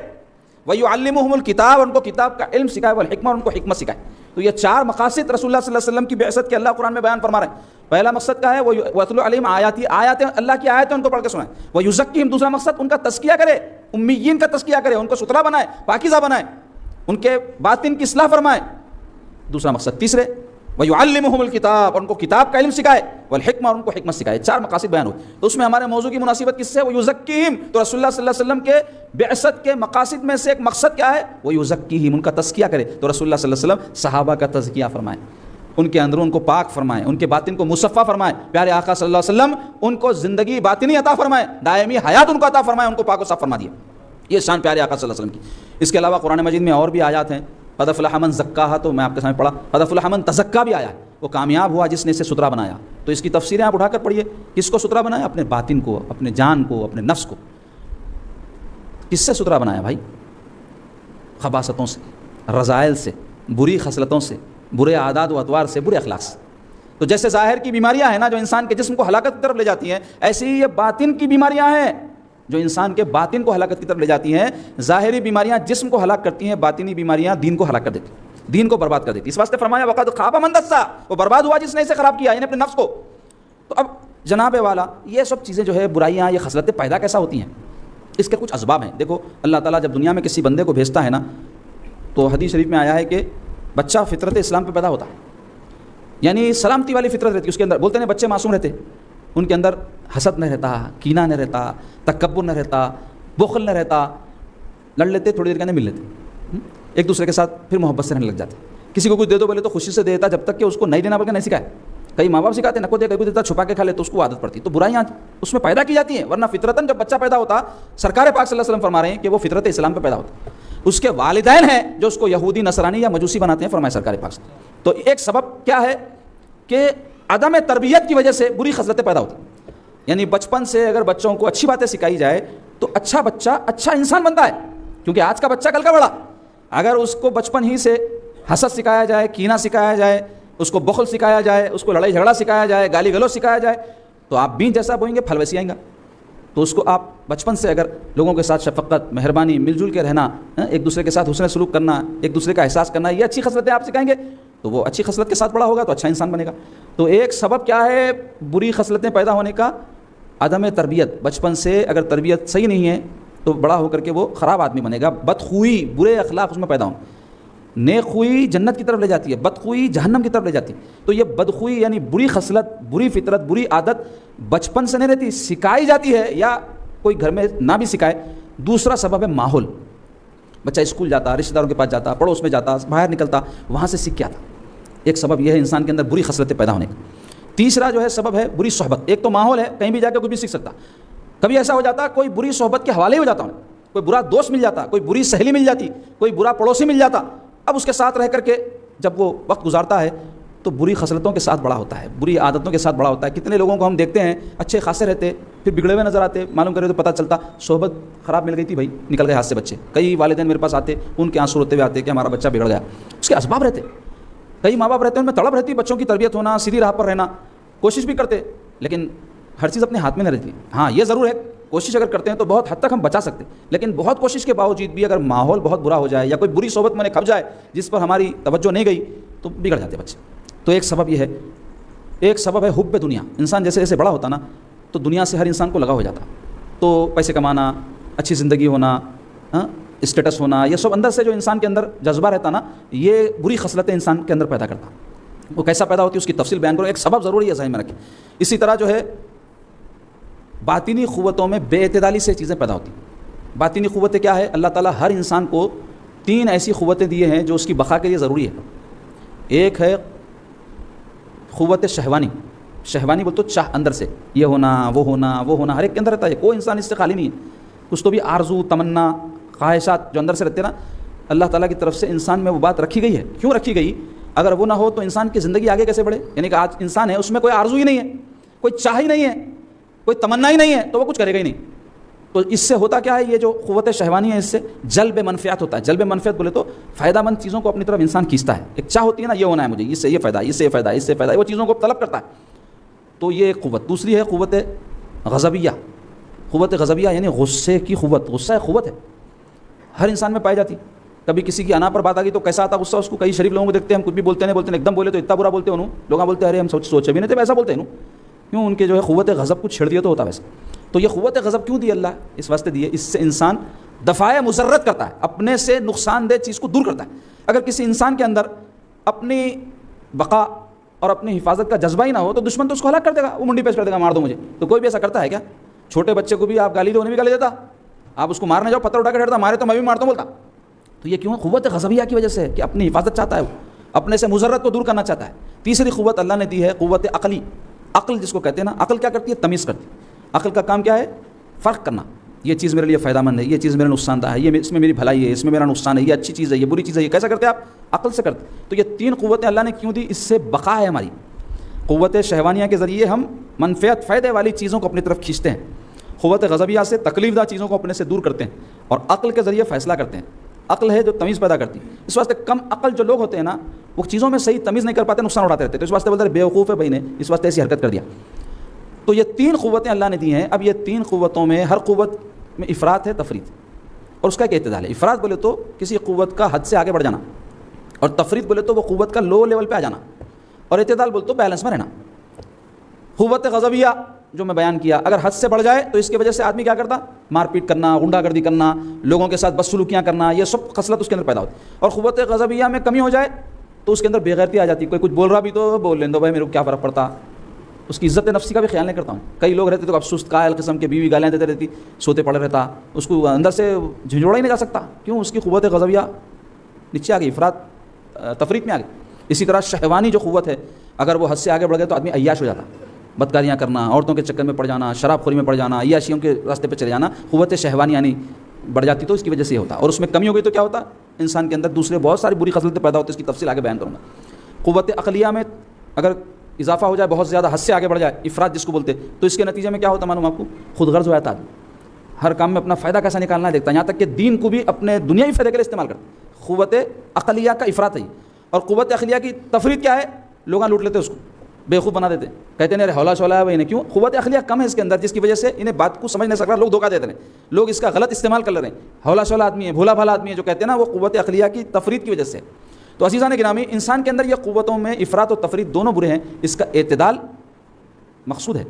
ویعلمہم الکتاب، ان کو کتاب کا علم سکھائے، والحکمہ، اور ان کو حکمت سکھائے۔ تو یہ چار مقاصد رسول اللہ صلی اللہ علیہ وسلم کی بعثت کے اللہ قرآن میں بیان فرما رہے ہیں۔ پہلا مقصد کیا ہے؟ وَيَتْلُو عَلَيْهِمْ آیَاتِهِ، آیاتیں، اللہ کی آیتیں ان کو پڑھ کے سنائیں۔ وَيُزَكِّهِمْ، دوسرا مقصد ان کا تزکیہ کرے، امیین کا تزکیہ کرے، ان کو ستھرا بنائے، پاکیزہ بنائے، ان کے باطن کی اصلاح فرمائے۔ دوسرا مقصد تیسرے، وَيُعَلِّمُهُمُ الْكِتَابَ، اور ان کو کتاب کا علم سکھائے، وَالْحِکْمَةَ، اور ان کو حکمت سکھائے۔ چار مقاصد بیان ہوئے۔ تو اس میں ہمارے موضوع کی مناسبت کس سے؟ وَيُزَكِّهِمْ، تو رسول اللہ صلی اللہ علیہ وسلم کے بعثت کے مقاصد میں سے ایک مقصد کیا ہے؟ وَيُزَكِّهِمْ، ان کا تزکیہ کرے۔ تو رسول اللہ صلی اللہ علیہ وسلم صحابہ کا تزکیہ فرمائے، ان کے اندرون کو پاک فرمائے، ان کے باطن کو مصفہ فرمائے، پیارے آقا صلی اللہ علیہ وسلم ان کو زندگی باطنی عطا فرمائے، دائمی حیات ان کو عطا فرمائے، ان کو پاک و صاف فرما دیا۔ یہ شان پیارے آقا صلی اللہ علیہ وسلم کی۔ اس کے علاوہ قرآن مجید میں اور بھی آیات ہیں، قد افلح من زکاہا، تو میں آپ کے سامنے پڑھا، قد افلح من تزکا بھی آیا ہے، وہ کامیاب ہوا جس نے اسے ستھرا بنایا۔ تو اس کی تفسیریں آپ اٹھا کر پڑھیے، کس کو ستھرا بنایا؟ اپنے باطن کو، اپنے جان کو، اپنے نفس کو۔ کس سے ستھرا بنایا بھائی؟ خباثتوں سے، رذائل سے، بری خصلتوں سے، برے عادات و اطوار سے، برے اخلاق سے۔ تو جیسے ظاہر کی بیماریاں ہیں نا جو انسان کے جسم کو ہلاکت کی طرف لے جاتی ہیں، ایسی ہی یہ باطن کی بیماریاں ہیں جو انسان کے باطن کو ہلاکت کی طرف لے جاتی ہیں۔ ظاہری بیماریاں جسم کو ہلاک کرتی ہیں، باطنی بیماریاں دین کو ہلاک کر دیتی ہیں، دین کو برباد کر دیتی ہیں۔ اس واسطے فرمایا وقد خاب من دسا، وہ برباد ہوا جس نے اسے خراب کیا، یعنی اپنے نفس کو۔ تو اب جناب والا یہ سب چیزیں جو ہے برائیاں، یہ خصلتیں پیدا کیسا ہوتی ہیں؟ اس کے کچھ اسباب ہیں۔ دیکھو اللہ تعالیٰ جب دنیا میں کسی بندے کو بھیجتا ہے نا، تو حدیث شریف میں آیا ہے کہ بچہ فطرت اسلام پہ پیدا ہوتا ہے، یعنی سلامتی والی فطرت رہتی ہے اس کے اندر۔ بولتے ہیں بچے معصوم رہتے، ان کے اندر حسد نہ رہتا، کینہ نہ رہتا، تکبر نہ رہتا، بخل نہ رہتا، لڑ لیتے، تھوڑی دیر کے اندر مل لیتے، ایک دوسرے کے ساتھ پھر محبت سے رہنے لگ جاتے۔ کسی کو کچھ دے دو بولے تو خوشی سے دیتا، جب تک کہ اس کو نہیں دینا بلکہ نہیں سکھائے۔ کئی ماں باپ سکھاتے نہ کو دے، کئی کو دیتا چھپا کے کھا لے، تو اس کو عادت پڑتی، تو برائیاں اس میں پیدا کی جاتی ہیں۔ ورنہ فطرتاً جب بچہ پیدا ہوتا، سرکار پاک صلی اللہ علیہ وسلم فرما رہے ہیں کہ وہ فطرت اسلام پہ پیدا ہوتا، اس کے والدین ہیں جو اس کو یہودی، نصرانی یا مجوسی بناتے ہیں، فرمائے سرکار پاک۔ تو ایک سبب کیا ہے کہ عدم تربیت کی وجہ سے بری خصلتیں پیدا ہوتی ہیں۔ یعنی بچپن سے اگر بچوں کو اچھی باتیں سکھائی جائے تو اچھا بچہ اچھا انسان بنتا ہے، کیونکہ آج کا بچہ کل کا بڑا، اگر اس کو بچپن ہی سے حسد سکھایا جائے، کینہ سکھایا جائے، اس کو بخل سکھایا جائے، اس کو لڑائی جھگڑا سکھایا جائے، گالی گلوچ سکھایا جائے، تو آپ بیج جیسا بوئیں گے پھل ویسے آئیں گا۔ تو اس کو آپ بچپن سے اگر لوگوں کے ساتھ شفقت، مہربانی، مل جل کے رہنا، ایک دوسرے کے ساتھ حسن سلوک کرنا، ایک دوسرے کا احساس کرنا، یہ اچھی خصلتیں آپ سکھائیں گے تو وہ اچھی خصلت کے ساتھ بڑا ہوگا تو اچھا انسان بنے گا۔ تو ایک سبب کیا ہے بری خصلتیں پیدا ہونے کا؟ عدم تربیت۔ بچپن سے اگر تربیت صحیح نہیں ہے تو بڑا ہو کر کے وہ خراب آدمی بنے گا، بدخوئی، برے اخلاق اس میں پیدا ہوں۔ نیک خوئی جنت کی طرف لے جاتی ہے، بدخوئی جہنم کی طرف لے جاتی ہے۔ تو یہ بدخوئی یعنی بری خصلت، بری فطرت، بری عادت بچپن سے نہیں رہتی، سکھائی جاتی ہے، یا کوئی گھر میں نہ بھی سکھائے۔ دوسرا سبب ہے ماحول۔ بچہ اسکول جاتا، رشتہ داروں کے پاس جاتا، پڑوس میں جاتا، باہر نکلتا، وہاں سے سیکھ کے آتا۔ ایک سبب یہ ہے انسان کے اندر بری خصلتیں پیدا ہونے کا۔ تیسرا جو ہے سبب ہے بری صحبت۔ ایک تو ماحول ہے، کہیں بھی جا کے کوئی بھی سیکھ سکتا۔ کبھی ایسا ہو جاتا کوئی بری صحبت کے حوالے ہو جاتا، کوئی برا دوست مل جاتا، کوئی بری سہیلی مل جاتی، کوئی برا پڑوسی مل جاتا۔ اب اس کے ساتھ رہ کر کے جب وہ وقت گزارتا ہے تو بری خصلتوں کے ساتھ بڑا ہوتا ہے، بری عادتوں کے ساتھ بڑا ہوتا ہے۔ کتنے لوگوں کو ہم دیکھتے ہیں اچھے خاصے رہتے، پھر بگڑے ہوئے نظر آتے، معلوم کرے تو پتہ چلتا صحبت خراب مل گئی تھی، بھائی نکل گئے ہاتھ سے بچے۔ کئی والدین میرے پاس آتے، ان کے آنسو روتے ہوئے آتے کہ ہمارا بچہ بگڑ گیا۔ اس کے اسباب رہتے، کئی ماں باپ رہتے ہیں ان میں تڑپ رہتی بچوں کی تربیت ہونا، سیدھی راہ پر رہنا، کوشش بھی کرتے، لیکن ہر چیز اپنے ہاتھ میں نہیں رہتی۔ ہاں یہ ضرور ہے کوشش اگر کرتے ہیں تو بہت حد تک ہم بچا سکتے ہیں، لیکن بہت کوشش کے باوجود بھی اگر ماحول بہت برا ہو جائے یا کوئی بری صحبت میں کھپ جائے جس پر ہماری توجہ نہیں گئی تو بگڑ جاتے بچے۔ تو ایک سبب یہ ہے، ایک سبب ہے حب دنیا۔ انسان جیسے جیسے بڑا ہوتا نا تو دنیا سے ہر انسان کو لگا ہو جاتا، تو پیسے کمانا، اچھی زندگی ہونا، اسٹیٹس ہونا، یہ سب اندر سے جو انسان کے اندر جذبہ رہتا نا، یہ بری خصلتیں انسان کے اندر پیدا کرتا۔ وہ کیسا پیدا ہوتی ہے اس کی تفصیل بیان کرو، ایک سبب ضروری ہے ذہن میں رکھیں۔ اسی طرح جو ہے باطنی قوتوں میں بے اعتدالی سے چیزیں پیدا ہوتی ہیں۔ باطنی قوتیں کیا ہے؟ اللہ تعالیٰ ہر انسان کو 3 ایسی قوتیں دیے ہیں جو اس کی بقا کے لیے ضروری ہے۔ ایک ہے قوت شہوانی۔ شہوانی بول تو چاہ اندر سے، یہ ہونا وہ ہونا وہ ہونا، ہر ایک کے اندر رہتا ہے، کوئی انسان اس سے خالی نہیں ہے۔ کچھ تو بھی آرزو، تمنا، خواہشات جو اندر سے رہتے ہیں نا، اللہ تعالیٰ کی طرف سے انسان میں وہ بات رکھی گئی ہے۔ کیوں رکھی گئی؟ اگر وہ نہ ہو تو انسان کی زندگی آگے کیسے بڑھے؟ یعنی کہ آج انسان ہے، اس میں کوئی آرزو ہی نہیں ہے، کوئی چاہ ہی نہیں ہے، کوئی تمنا ہی نہیں ہے، تو وہ کچھ کرے گا ہی نہیں۔ تو اس سے ہوتا کیا ہے؟ یہ جو قوت شہوانی ہے اس سے جلب منفعت ہوتا ہے۔ جلب منفعت بولے تو فائدہ مند چیزوں کو اپنی طرف انسان کھینچتا ہے۔ ایک چاہ ہوتی ہے نا، یہ ہونا ہے مجھے، اس سے یہ فائدہ، اس سے یہ فائدہ، اس سے فائدہ، وہ چیزوں کو طلب کرتا ہے۔ تو یہ ایک قوت۔ دوسری ہے قوت غضبیہ۔ قوت غضبیہ یعنی غصے کی قوت۔ غصہ ایک قوت ہے، ہر انسان میں پائی جاتی۔ کبھی کسی کی انا پر بات آ گئی تو کیسا آتا غصہ اس کو۔ کئی شریف لوگوں کو دیکھتے ہیں، ہم کچھ بھی بولتے ہیں ایک دم بولے تو اتنا برا بولتے ہیں، لوگ بولتے ہیں ارے ہم سوچے بھی نہیں تھے ایسا بولتے ہیں، کیوں؟ ان کے جو ہے قوت غضب کو چھیڑ دیا تو ہوتا ویسا۔ تو یہ قوت غضب کیوں دی اللہ؟ اس واسطے دی ہے، اس سے انسان دفاع مضرت کرتا ہے، اپنے سے نقصان دہ چیز کو دور کرتا ہے۔ اگر کسی انسان کے اندر اپنی بقا اور اپنی حفاظت کا جذبہ ہی نہ ہو تو دشمن تو اس کو ہلاک کر دے گا، وہ منڈی پیش کر دے گا، مار دو مجھے۔ تو کوئی بھی ایسا کرتا ہے کیا؟ چھوٹے بچے کو بھی آپ گالی دو، انہیں بھی گالی دیتا، آپ اس کو مارنے جاؤ پتھر اٹھا کے ڈرتا، مارے تو میں بھی مارتا ہوں بولتا۔ تو یہ کیوں؟ قوت غضبیہ کی وجہ سے ہے کہ اپنی حفاظت چاہتا ہے، وہ اپنے سے مضرت کو دور کرنا چاہتا ہے۔ تیسری قوت اللہ نے دی ہے قوت عقلی۔ عقل جس کو کہتے ہیں نا، عقل کیا کرتی ہے؟ تمیز کرتی ہے۔ عقل کا کام کیا ہے؟ فرق کرنا، یہ چیز میرے لیے فائدہ مند ہے، یہ چیز میرے نقصان دہ ہے، یہ اس میں میری بھلائی ہے، اس میں میرا نقصان ہے، یہ اچھی چیز ہے، یہ بری چیز ہے۔ یہ کیسا کرتے ہیں آپ؟ عقل سے کرتے۔ تو یہ 3 قوتیں اللہ نے کیوں دی؟ اس سے بقا ہے ہماری۔ قوت شہوانیہ کے ذریعے ہم منفعت، فائدے والی چیزوں کو اپنی طرف کھینچتے ہیں، قوت غضبیہ سے تکلیف دہ چیزوں کو اپنے سے دور کرتے ہیں، اور عقل کے ذریعے فیصلہ کرتے ہیں۔ عقل ہے جو تمیز پیدا کرتی ہے۔ اس واسطے کم عقل جو لوگ ہوتے ہیں نا، وہ چیزوں میں صحیح تمیز نہیں کر پاتے، نقصان اٹھاتے رہتے ہیں۔ تو اس واسطے بولتے ہیں بیوقوف ہے بھائی نے اس واسطے ایسی حرکت کر دیا۔ تو یہ 3 قوتیں اللہ نے دی ہیں۔ اب یہ 3 قوتوں میں ہر قوت میں افراط ہے، تفریط، اور اس کا ایک اعتدال ہے۔ افراط بولے تو کسی قوت کا حد سے آگے بڑھ جانا، اور تفریط بولے تو وہ قوت کا لو لیول پہ آ جانا، اور اعتدال بولے تو بیلنس میں رہنا۔ قوت غضبیہ جو میں بیان کیا، اگر حد سے بڑھ جائے تو اس کی وجہ سے آدمی کیا کرتا؟ مار پیٹ کرنا، غنڈہ گردی کرنا، لوگوں کے ساتھ بدسلوکیاں کرنا، یہ سب خصلت اس کے اندر پیدا ہوتی۔ اور قوت غضبیہ میں کمی ہو جائے تو اس کے اندر بے غیرتی آ جاتی۔ کوئی کچھ بول رہا بھی تو بول لیں دو بھائی، میرے کو کیا فرق پڑتا، اس کی عزت نفسی کا بھی خیال نہیں کرتا ہوں۔ کئی لوگ رہتے تو اب سست قائل قسم کے، بیوی گالیاں دیتے رہتی، سوتے پڑے رہتا، اس کو اندر سے جھنجھوڑا ہی نہیں جا سکتا، کیوں؟ اس کی قوت غضبیہ نیچے آ گئی، افراط تفریط میں آ گئی۔ اسی طرح شہوانی جو قوت ہے، اگر وہ حد سے آگے بڑھ گئے تو آدمی عیاش ہو جاتا، بدکاریاں کرنا، عورتوں کے چکر میں پڑ جانا، شراب خوری میں پڑ جانا، عیاشیوں کے راستے پہ چلے جانا، قوت شہوانی یعنی بڑھ جاتی تو اس کی وجہ سے یہ ہوتا۔ اور اس میں کمی ہو گئی تو کیا ہوتا؟ انسان کے اندر دوسرے بہت ساری بری خصلتیں پیدا ہوتی ہیں، اس کی تفصیل آگے بیان کروں گا۔ قوت عقلیہ میں اگر اضافہ ہو جائے، بہت زیادہ حد سے آگے بڑھ جائے، افراط جس کو بولتے، تو اس کے نتیجے میں کیا ہوتا معلوم آپ کو؟ خود غرض ہو جاتا آدمی، ہر کام میں اپنا فائدہ کیسا نکالنا ہے دیکھتا ہے، یہاں تک کہ دین کو بھی اپنے دنیاوی فائدے کے لیے استعمال کرتا ہے۔ قوت عقلیہ کا افراط ہے، اور قوت عقلیہ کی تفرید کیا ہے؟ لوگ لوٹ لیتے اس کو، بیوقوف بنا دیتے، کہتے ہیں حولا شولا ہے، انہیں کیوں؟ قوت عقلیہ کم ہے اس کے اندر، جس کی وجہ سے انہیں بات کو سمجھ نہیں سک رہا، لوگ دھوکہ دیتے ہیں، لوگ اس کا غلط استعمال کر رہے ہیں۔ حولا شولا آدمی ہے، بھولا بھالا آدمی ہے، جو کہتے ہیں نا، وہ قوت عقلیہ کی تفرید کی وجہ سے۔ تو عزیزان گرامی، انسان کے اندر یہ قوتوں میں افراط و تفرید دونوں برے ہیں، اس کا اعتدال مقصود ہے،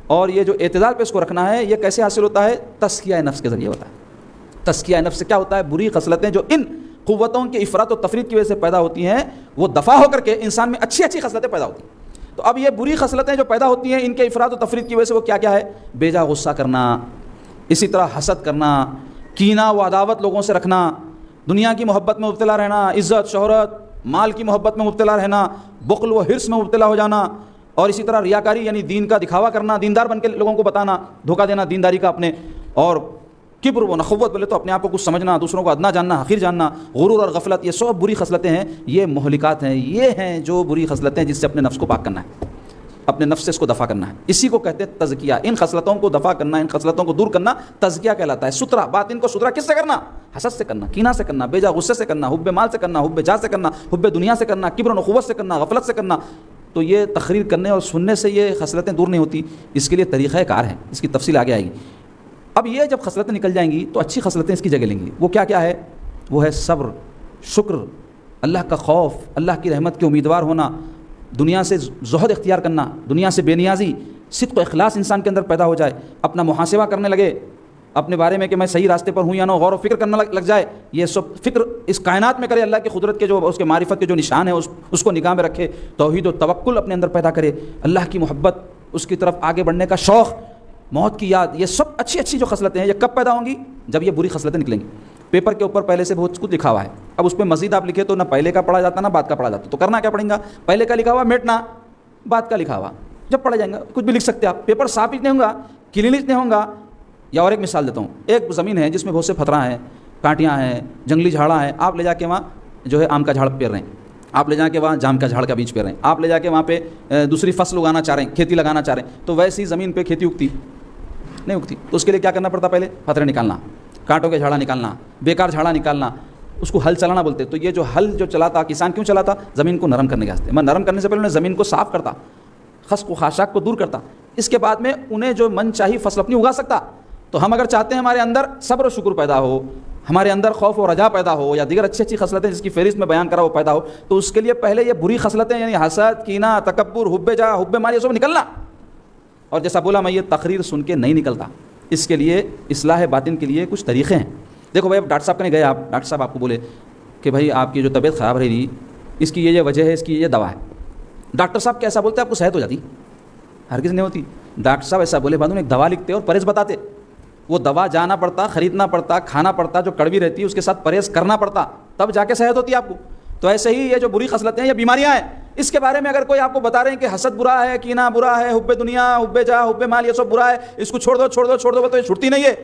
اور یہ جو اعتدال پہ اس کو رکھنا ہے، یہ کیسے حاصل ہوتا ہے؟ تزکیہ نفس کے ذریعے ہوتا ہے۔ تزکیہ نفس سے کیا ہوتا ہے؟ بری خصلتیں جو ان قوتوں کے افراط و تفرید کی وجہ سے پیدا ہوتی ہیں، وہ دفع ہو کر کے انسان میں اچھی اچھی خصلتیں پیدا ہوتی ہیں۔ تو اب یہ بری خصلتیں جو پیدا ہوتی ہیں ان کے افراط و تفرید کی وجہ سے، وہ کیا کیا ہے؟ بے جا غصہ کرنا، اسی طرح حسد کرنا، کینہ و عداوت لوگوں سے رکھنا، دنیا کی محبت میں مبتلا رہنا، عزت شہرت مال کی محبت میں مبتلا رہنا، بخل و حرص میں مبتلا ہو جانا، اور اسی طرح ریاکاری یعنی دین کا دکھاوا کرنا، دیندار بن کے لوگوں کو بتانا، دھوکہ دینا دینداری کا اپنے، اور کبر و نخوت بولے تو اپنے آپ کو کچھ سمجھنا، دوسروں کو ادنا جاننا، حقیر جاننا، غرور اور غفلت، یہ سب بری خصلتیں ہیں، یہ مہلکات ہیں، یہ ہیں جو بری خصلتیں جس سے اپنے نفس کو پاک کرنا ہے، اپنے نفس سے اس کو دفع کرنا ہے، اسی کو کہتے ہیں تزکیہ۔ ان خصلتوں کو دفع کرنا، ان خصلتوں کو دور کرنا تزکیہ کہلاتا ہے۔ سترہ، باطن کو سترہ کس سے کرنا؟ حسد سے کرنا، کینہ سے کرنا، بے جا غصے سے کرنا، حب مال سے کرنا، حب جاہ سے کرنا، حب دنیا سے کرنا، کبر و نخوت سے کرنا، غفلت سے کرنا۔ تو یہ تقریر کرنے اور سننے سے یہ خصلتیں دور نہیں ہوتی، اس کے لیے طریقہ کار ہے، اس کی تفصیل آگے آئے گی۔ اب یہ جب خصلتیں نکل جائیں گی تو اچھی خصلتیں اس کی جگہ لیں گی۔ وہ کیا کیا ہے؟ وہ ہے صبر، شکر، اللہ کا خوف، اللہ کی رحمت کے امیدوار ہونا، دنیا سے زہد اختیار کرنا، دنیا سے بے نیازی، صدق و اخلاص انسان کے اندر پیدا ہو جائے، اپنا محاسبہ کرنے لگے اپنے بارے میں کہ میں صحیح راستے پر ہوں یا نہ، غور و فکر کرنا لگ جائے، یہ سب فکر اس کائنات میں کرے، اللہ کی قدرت کے جو اس کے معرفت کے جو نشان ہیں اس کو نگاہ میں رکھے، توحید و توکل اپنے اندر پیدا کرے، اللہ کی محبت، اس کی طرف آگے بڑھنے کا شوق، موت کی یاد، یہ سب اچھی اچھی جو خصلتیں ہیں یہ کب پیدا ہوں گی؟ جب یہ بری خصلتیں نکلیں گی۔ پیپر کے اوپر پہلے سے بہت کچھ لکھا ہوا ہے، اب اس پہ مزید آپ لکھے تو نہ پہلے کا پڑھا جاتا نہ بعد کا پڑھا جاتا، تو کرنا کیا پڑیں گا؟ پہلے کا لکھا ہوا میٹنا، بعد کا لکھا ہوا جب پڑھا جائیں گا کچھ بھی لکھ سکتے آپ، پیپر صاف نہیں ہوگا، کلین نہیں ہوگا۔ یا اور ایک مثال دیتا ہوں، ایک زمین ہے جس میں بہت سے پتھراں ہیں، کانٹیاں ہیں، جنگلی جھاڑاں ہیں، آپ لے جا کے وہاں جو ہے آم کا جھاڑ پیر رہے ہیں، آپ لے جا کے وہاں جام کا جھاڑ کا بیج پیر رہے ہیں، آپ لے جا کے وہاں پہ دوسری فصل اگانا چاہ رہے ہیں، کھیتی لگانا چاہ رہے ہیں، تو ویسی زمین پہ کھیتی اگتی نہیں اگتی، تو اس کے لیے کیا کرنا پڑتا؟ پہلے پتھرے نکالنا، کانٹوں کے جھاڑا نکالنا، بیکار جھاڑا نکالنا، اس کو ہل چلانا بولتے۔ تو یہ جو ہل جو چلاتا کسان کیوں چلاتا؟ زمین کو نرم کرنے کے واسطے۔ میں نرم کرنے سے پہلے انہیں زمین کو صاف کرتا، خشک و خاشاک کو دور کرتا، اس کے بعد میں انہیں جو من چاہی فصل اپنی اگا سکتا۔ تو ہم اگر چاہتے ہیں ہمارے اندر صبر و شکر پیدا ہو، ہمارے اندر خوف و رجا پیدا ہو، یا دیگر اچھی اچھی خصلتیں جس کی فہرست میں بیان کرا وہ پیدا ہو، تو اس کے لیے پہلے یہ بری خصلتیں یعنی حسد، کینہ، تکبر، حب جاہ، حب مال، یہ سب نکلنا۔ اور جیسا بولا میں، یہ تقریر سن کے نہیں نکلتا، اس کے لیے اصلاح باطن کے لیے کچھ طریقے ہیں۔ دیکھو بھائی، اب ڈاکٹر صاحب کنے گئے، آپ ڈاکٹر صاحب آپ کو بولے کہ بھائی آپ کی جو طبیعت خراب رہی، اس کی یہ وجہ ہے، اس کی یہ دوا ہے۔ ڈاکٹر صاحب کیسا بولتے ہیں؟ آپ کو صحت ہو جاتی؟ ہرگز نہیں ہوتی۔ ڈاکٹر صاحب ایسا بولے بعد میں ایک دوا لکھتے اور پرہیز بتاتے، وہ دوا جانا پڑتا، خریدنا پڑتا، کھانا پڑتا، جو کڑوی رہتی ہے اس کے ساتھ پرہیز کرنا پڑتا، تب جا کے صحت ہوتی ہے آپ کو۔ تو ایسے ہی یہ جو بری خصلتیں ہیں، یہ بیماریاں ہیں، اس کے بارے میں اگر کوئی آپ کو بتا رہے ہیں کہ حسد برا ہے، کینہ برا ہے، حب دنیا، حب جاہ، حب مال، یہ سب برا ہے، اس کو چھوڑ دو چھوڑ دو چھوڑ دو، تو یہ چھوٹتی نہیں ہے۔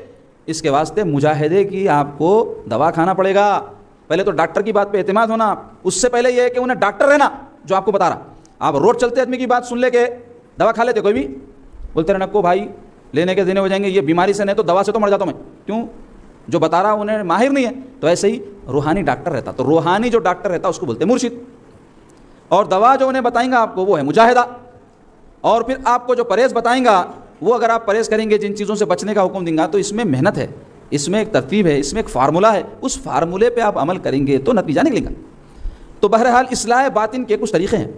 اس کے واسطے مجاہدے کی آپ کو دوا کھانا پڑے گا۔ پہلے تو ڈاکٹر کی بات پہ اعتماد ہونا، اس سے پہلے یہ ہے کہ انہیں ڈاکٹر رہنا جو آپ کو بتا رہا۔ آپ روڈ چلتے آدمی کی بات سن لے کے دوا کھا لیتے، کوئی بھی بولتے رہنا کو بھائی لینے کے دینے ہو جائیں گے، یہ بیماری سے نہیں تو دوا سے تو مر جاتا ہوں میں، کیوں؟ جو بتا رہا انہیں ماہر نہیں ہے۔ تو ایسے ہی روحانی ڈاکٹر رہتا، تو روحانی جو ڈاکٹر رہتا اس کو بولتے ہیں مرشد، اور دوا جو انہیں بتائیں گا آپ کو وہ ہے مجاہدہ۔ اور پھر آپ کو جو پرہیز بتائیں گا وہ اگر آپ پرہیز کریں گے، جن چیزوں سے بچنے کا حکم دیں گا، تو اس میں محنت ہے، اس میں ایک ترتیب ہے، اس میں ایک فارمولہ ہے، اس فارمولے پہ آپ عمل کریں گے تو نتیجہ نکلے گا۔ تو بہرحال اصلاح باطن کے کچھ طریقے ہیں۔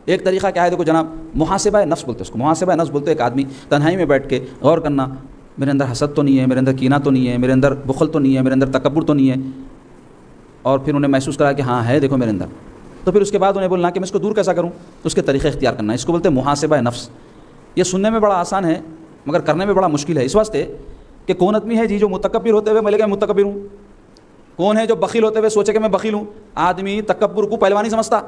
ایک طریقہ کیا ہے؟ دیکھو جناب، محاسبہ نفس بولتے ہیں اس کو، محاسبہ نفس بولتے ہیں۔ ایک آدمی تنہائی میں بیٹھ کے غور کرنا، میرے اندر حسد تو نہیں ہے، میرے اندر کینہ تو نہیں ہے، میرے اندر بخل تو نہیں ہے، میرے اندر تکبر تو نہیں ہے، اور پھر انہیں محسوس کرا کہ ہاں ہے دیکھو میرے اندر، تو پھر اس کے بعد انہیں بولنا کہ میں اس کو دور کیسا کروں، اس کے طریقے اختیار کرنا، اس کو بولتے ہیں محاسبہ نفس۔ یہ سننے میں بڑا آسان ہے مگر کرنے میں بڑا مشکل ہے، اس واسطے کہ کون آدمی ہے جی جو متکبر ہوتے ہوئے میں متکبر ہوں، کون ہے جو بخیل ہوتے ہوئے سوچے کہ میں بخیل ہوں۔ آدمی تکبر کو پہلوانی سمجھتا،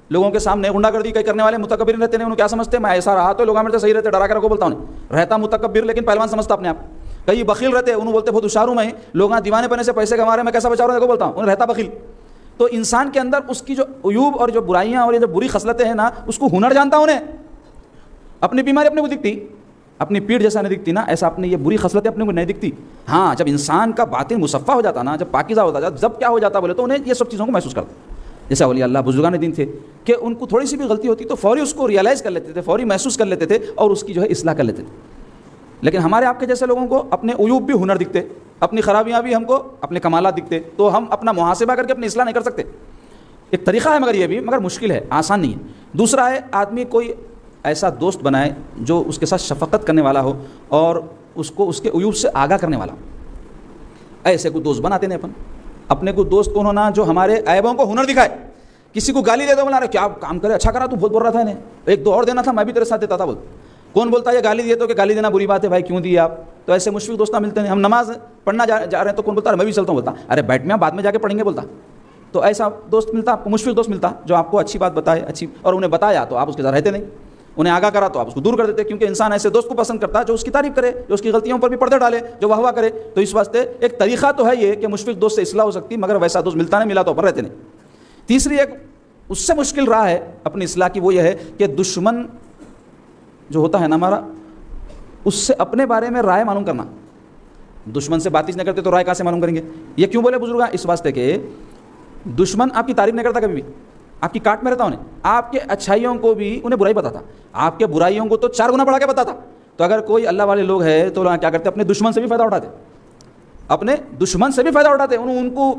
لوگوں کے سامنے غنڈہ گردی کئی کرنے والے متکبر رہتے ہیں، انہوں کیا سمجھتے ہیں؟ میں ایسا رہا تو لوگوں میں صحیح رہتے، ڈرا کر کو بولتا ہوں رہتا متکبر لیکن پہلوان سمجھتا اپنے آپ۔ کئی بخیل رہتے، انہوں بولتے بہت ہوشیار ہوں میں، لوگ دیوانے پنے سے پیسے کما رہے ہیں، میں کیسا بچا رہا ہوں، بولتا ہوں انہیں رہتا بخیل۔ تو انسان کے اندر اس کی جو عیوب اور جو برائیاں اور یہ جو بری خصلتیں ہیں نا، اس کو ہنر جانتا انہیں، اپنی بیماری اپنے کو دکھتی، اپنی پیٹھ جیسا نہیں دکھتی نا، ایسا اپنے یہ بری خصلتیں اپنے کو نہیں دکھتی. ہاں جب انسان کا باطن مصفہ ہو جاتا نا، جب پاکیزہ ہوتا جب کیا ہو جاتا بولے تو انہیں یہ سب چیزوں کو محسوس کرتا. جیسے اولیاء اللہ بزرگان دین تھے کہ ان کو تھوڑی سی بھی غلطی ہوتی تو فوری اس کو ریئلائز کر لیتے تھے، فوری محسوس کر لیتے تھے اور اس کی جو ہے اصلاح کر لیتے تھے. لیکن ہمارے آپ کے جیسے لوگوں کو اپنے عیوب بھی ہنر دکھتے، اپنی خرابیاں بھی ہم کو اپنے کمالات دکھتے، تو ہم اپنا محاسبہ کر کے اپنی اصلاح نہیں کر سکتے. ایک طریقہ ہے مگر یہ بھی مگر مشکل ہے، آسان نہیں ہے. دوسرا ہے آدمی کوئی ایسا دوست بنائے جو اس کے ساتھ شفقت کرنے والا ہو اور اس کو اس کے عیوب سے آگاہ کرنے والا ہو. ایسے کو دوست بناتے ہیں اپنے کو دوست کون ہونا جو ہمارے عیبوں کو ہنر دکھائے. کسی کو گالی دے دو بولا رہے کیا کام کرے، اچھا کرا تو بہت بول رہا تھا انہیں، ایک دو اور دینا تھا میں بھی تیرے ساتھ دیتا تھا. بول کون بولتا ہے یہ گالی دیے تو کہ گالی دینا بری بات ہے بھائی کیوں دیے آپ. تو ایسے مشفق دوست ملتے ہیں. ہم نماز پڑھنا جا رہے ہیں تو کون بولتا ہے میں بھی چلتا ہوں، بولتا ارے بیٹھ میں بعد میں جا کے پڑھیں گے بولتا. تو ایسا دوست ملتا آپ کو، مشفق دوست ملتا جو آپ کو اچھی بات بتائے اچھی، اور انہیں بتایا تو آپ اس کے ساتھ رہتے نہیں، انہیں آگاہ کرا تو آپ اس کو دور کر دیتے. کیونکہ انسان ایسے دوست کو پسند کرتا ہے جو اس کی تعریف کرے، جو اس کی غلطیوں پر بھی پردے ڈالے، جو واہ واہ کرے. تو اس واسطے ایک طریقہ تو ہے یہ کہ مشفق دوست سے اصلاح ہو سکتی مگر ویسا دوست ملتا نہیں، ملا تو اوپر رہتے نہیں. تیسری ایک اس سے مشکل راہ ہے اپنی اصلاح کی، وہ یہ ہے کہ دشمن جو ہوتا ہے نا ہمارا، اس سے اپنے بارے میں رائے معلوم کرنا. دشمن سے بات ہی نہیں کرتے تو رائے کہاں سے معلوم کریں گے. یہ کیوں بولے بزرگ؟ اس واسطے کہ دشمن آپ کی تعریف نہیں کرتا، کبھی بھی آپ کی کاٹ میں رہتا. انہیں آپ کے اچھائیوں کو بھی انہیں برائی بتاتا، آپ کے برائیوں کو تو 4 گنا بڑھا کے بتاتا. تو اگر کوئی اللہ والے لوگ ہیں تو کیا کرتے، اپنے دشمن سے بھی فائدہ اٹھاتے، اپنے دشمن سے بھی فائدہ اٹھاتے. ان کو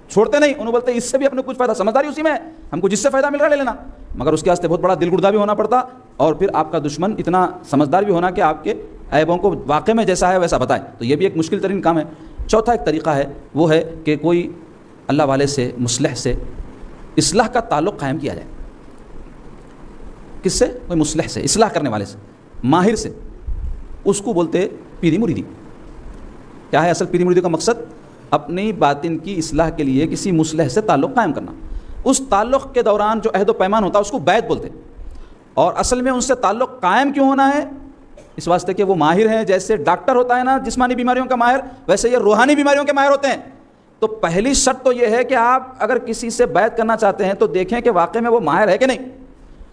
چھوڑتے نہیں، انہوں بولتے اس سے بھی اپنے کچھ فائدہ، سمجھداری اسی میں ہے، ہم کو جس سے فائدہ مل رہا ہے لے لینا. مگر اس کے واسطے بہت بڑا دل گردہ بھی ہونا پڑتا، اور پھر آپ کا دشمن اتنا سمجھدار بھی ہونا کہ آپ کے عیبوں کو واقع میں جیسا ہے ویسا بتائے. تو یہ بھی ایک مشکل ترین کام ہے. چوتھا ایک طریقہ ہے وہ ہے کہ کوئی اللہ والے سے، مصلح سے اصلاح کا تعلق قائم کیا جائے. کس سے؟ کوئی مصلح سے، اصلاح کرنے والے سے، ماہر سے. اس کو بولتے پیری مریدی. کیا ہے اصل پیری مریدی کا مقصد؟ اپنی باطن کی اصلاح کے لیے کسی مصلح سے تعلق قائم کرنا. اس تعلق کے دوران جو عہد و پیمان ہوتا ہے اس کو بیعت بولتے. اور اصل میں ان سے تعلق قائم کیوں ہونا ہے؟ اس واسطے کہ وہ ماہر ہیں. جیسے ڈاکٹر ہوتا ہے نا جسمانی بیماریوں کا ماہر، ویسے یہ روحانی بیماریوں کے ماہر ہوتے ہیں. تو پہلی شرط تو یہ ہے کہ آپ اگر کسی سے بیعت کرنا چاہتے ہیں تو دیکھیں کہ واقع میں وہ ماہر ہے کہ نہیں.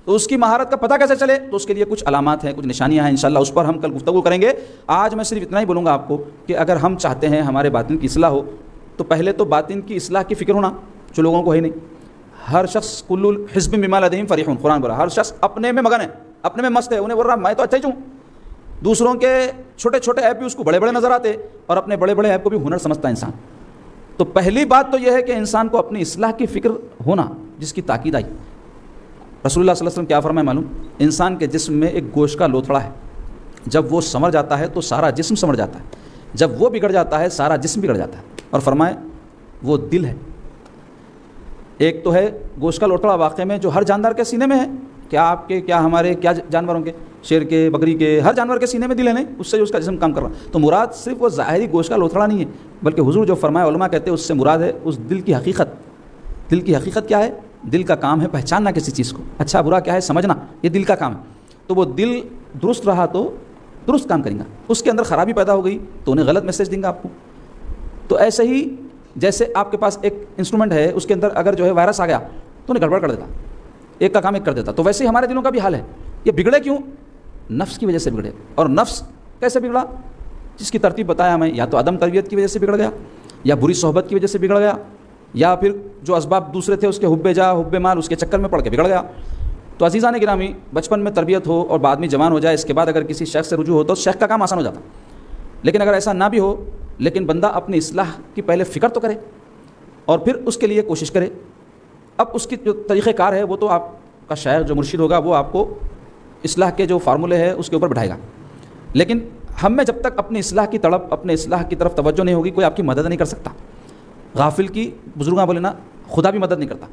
تو اس کی مہارت کا پتہ کیسے چلے؟ تو اس کے لیے کچھ علامات ہیں، کچھ نشانیاں ہیں. انشاءاللہ اس پر ہم کل گفتگو کریں گے. آج میں صرف اتنا ہی بولوں گا آپ کو کہ اگر ہم چاہتے ہیں ہمارے باطن کی اصلاح ہو تو پہلے تو باطن کی اصلاح کی فکر ہونا، جو لوگوں کو ہے نہیں. ہر شخص کل حزب بما لدیہم فرحون، قرآن بولا ہر شخص اپنے میں مگن ہے، اپنے میں مست ہے. انہیں بول رہا میں تو اچھا ہی ہوں. دوسروں کے چھوٹے چھوٹے ایپ بھی اس کو بڑے بڑے نظر آتے، اور اپنے بڑے بڑے ایپ کو بھی ہنر سمجھتا ہے انسان. تو پہلی بات تو یہ ہے کہ انسان کو اپنی اصلاح کی فکر ہونا، جس کی تاکید آئی. رسول اللہ صلی اللہ علیہ وسلم کیا فرمائے معلوم؟ انسان کے جسم میں ایک گوشت کا لوتھڑا ہے، جب وہ سنور جاتا ہے تو سارا جسم سنور جاتا ہے، جب وہ بگڑ جاتا ہے سارا جسم بگڑ جاتا ہے. اور فرمائے وہ دل ہے. ایک تو ہے گوشت کا لوتھڑا واقع میں جو ہر جاندار کے سینے میں ہے. کیا آپ کے، کیا ہمارے، کیا جانوروں کے، شیر کے، بکری کے، ہر جانور کے سینے میں دل ہے نہیں، اس سے اس کا جسم کام کر رہا. تو مراد صرف وہ ظاہری گوشت کا لوتھڑا نہیں ہے، بلکہ حضور جو فرمایا، علماء کہتے ہیں اس سے مراد ہے اس دل کی حقیقت. دل کی حقیقت کیا ہے؟ دل کا کام ہے پہچاننا کسی چیز کو، اچھا برا کیا ہے سمجھنا، یہ دل کا کام ہے. تو وہ دل درست رہا تو درست کام کریں گا. اس کے اندر خرابی پیدا ہو گئی تو انہیں غلط میسج دیں گا آپ کو. تو ایسے ہی جیسے آپ کے پاس ایک انسٹرومنٹ ہے، اس کے اندر اگر جو ہے وائرس آ گیا تو انہیں گڑبڑ کر دیتا، ایک کا کام ایک کر دیتا. تو ویسے ہی ہمارے دلوں کا بھی حال ہے. یہ بگڑے کیوں؟ نفس کی وجہ سے بگڑے. اور نفس کیسے بگڑا؟ جس کی ترتیب بتایا میں، یا تو عدم تربیت کی وجہ سے بگڑ گیا، یا بری صحبت کی وجہ سے بگڑ گیا، یا پھر جو اسباب دوسرے تھے اس کے حب جا حب مال اس کے چکر میں پڑ کے بگڑ گیا. تو عزیزان گرامی، بچپن میں تربیت ہو اور بعد میں جوان ہو جائے، اس کے بعد اگر کسی شیخ سے رجوع ہو تو شیخ کا کام آسان ہو جاتا. لیکن اگر ایسا نہ بھی ہو، لیکن بندہ اپنی اصلاح کی پہلے فکر تو کرے اور پھر اس کے لیے کوشش کرے. اب اس کی جو طریقہ کار ہے وہ تو آپ کا شیخ جو مرشد ہوگا وہ آپ کو اصلاح کے جو فارمولے ہے اس کے اوپر بٹھائے گا. لیکن ہم میں جب تک اپنی اصلاح کی طلب، اپنے اصلاح کی طرف توجہ نہیں ہوگی، کوئی آپ کی مدد نہیں کر سکتا. غافل کی بزرگاں بولے نا خدا بھی مدد نہیں کرتا.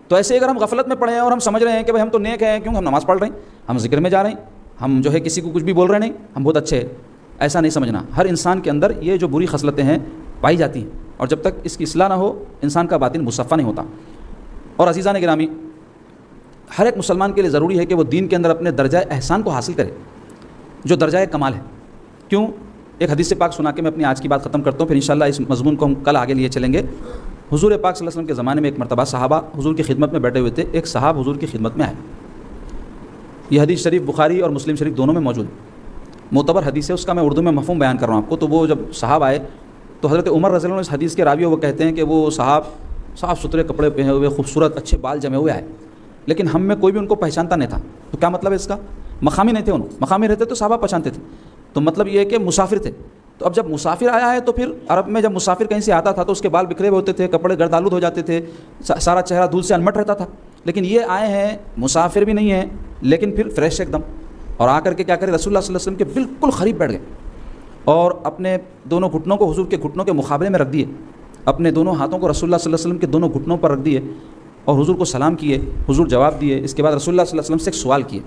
تو ایسے اگر ہم غفلت میں پڑے ہیں اور ہم سمجھ رہے ہیں کہ بھائی ہم تو نیک ہیں کیونکہ ہم نماز پڑھ رہے ہیں، ہم ذکر میں جا رہے ہیں، ہم جو ہے کسی کو کچھ بھی بول رہے نہیں، ہم بہت اچھے ہیں، ایسا نہیں سمجھنا. ہر انسان کے اندر یہ جو بری خصلتیں ہیں پائی جاتی ہیں، اور جب تک اس کی اصلاح نہ ہو انسان کا باطن مصفہ نہیں ہوتا. اور عزیزان گرامی، ہر ایک مسلمان کے لیے ضروری ہے کہ وہ دین کے اندر اپنے درجہ احسان کو حاصل کرے جو درجہ کمال ہے. کیوں؟ ایک حدیث پاک سنا کے میں اپنی آج کی بات ختم کرتا ہوں، پھر انشاءاللہ اس مضمون کو ہم کل آگے لیے چلیں گے. حضور پاک صلی اللہ علیہ وسلم کے زمانے میں ایک مرتبہ صحابہ حضور کی خدمت میں بیٹھے ہوئے تھے. ایک صحاب حضور کی خدمت میں آئے. یہ حدیث شریف بخاری اور مسلم شریف دونوں میں موجود ہے. معتبر حدیث ہے، اس کا میں اردو میں مفہوم بیان کر رہا ہوں آپ کو. تو وہ جب صاحب آئے تو حضرت عمر رضی اللہ عنہ اس حدیث کے راوی وہ کہتے ہیں کہ وہ صاحب صاف ستھرے کپڑے پہنے ہوئے، خوبصورت اچھے بال جمے ہوئے آئے، لیکن ہم میں کوئی بھی ان کو پہچانتا نہیں تھا. تو کیا مطلب ہے اس کا؟ مقامی نہیں تھے، مقامی رہتے تو صحابہ پہچانتے تھے. تو مطلب یہ ہے کہ مسافر تھے. تو اب جب مسافر آیا ہے تو پھر عرب میں جب مسافر کہیں سے آتا تھا تو اس کے بال بکھرے ہوئے ہوتے تھے، کپڑے گردآلود ہو جاتے تھے، سارا چہرہ دھول سے انمٹ رہتا تھا. لیکن یہ آئے ہیں مسافر بھی نہیں ہیں لیکن پھر فریش ایک دم، اور آ کر کے کیا کرے رسول اللہ صلی اللہ علیہ وسلم کے بالکل قریب بیٹھ گئے اور اپنے دونوں گھٹنوں کو حضور کے گھٹنوں کے مقابلے میں رکھ دیے، اپنے دونوں ہاتھوں کو رسول اللہ صلی اللہ علیہ وسلم کے دونوں گھٹنوں پر رکھ دیے اور حضور کو سلام کیے. حضور جواب دیے. اس کے بعد رسول اللہ صلی اللہ علیہ وسلم سے ایک سوال کیے،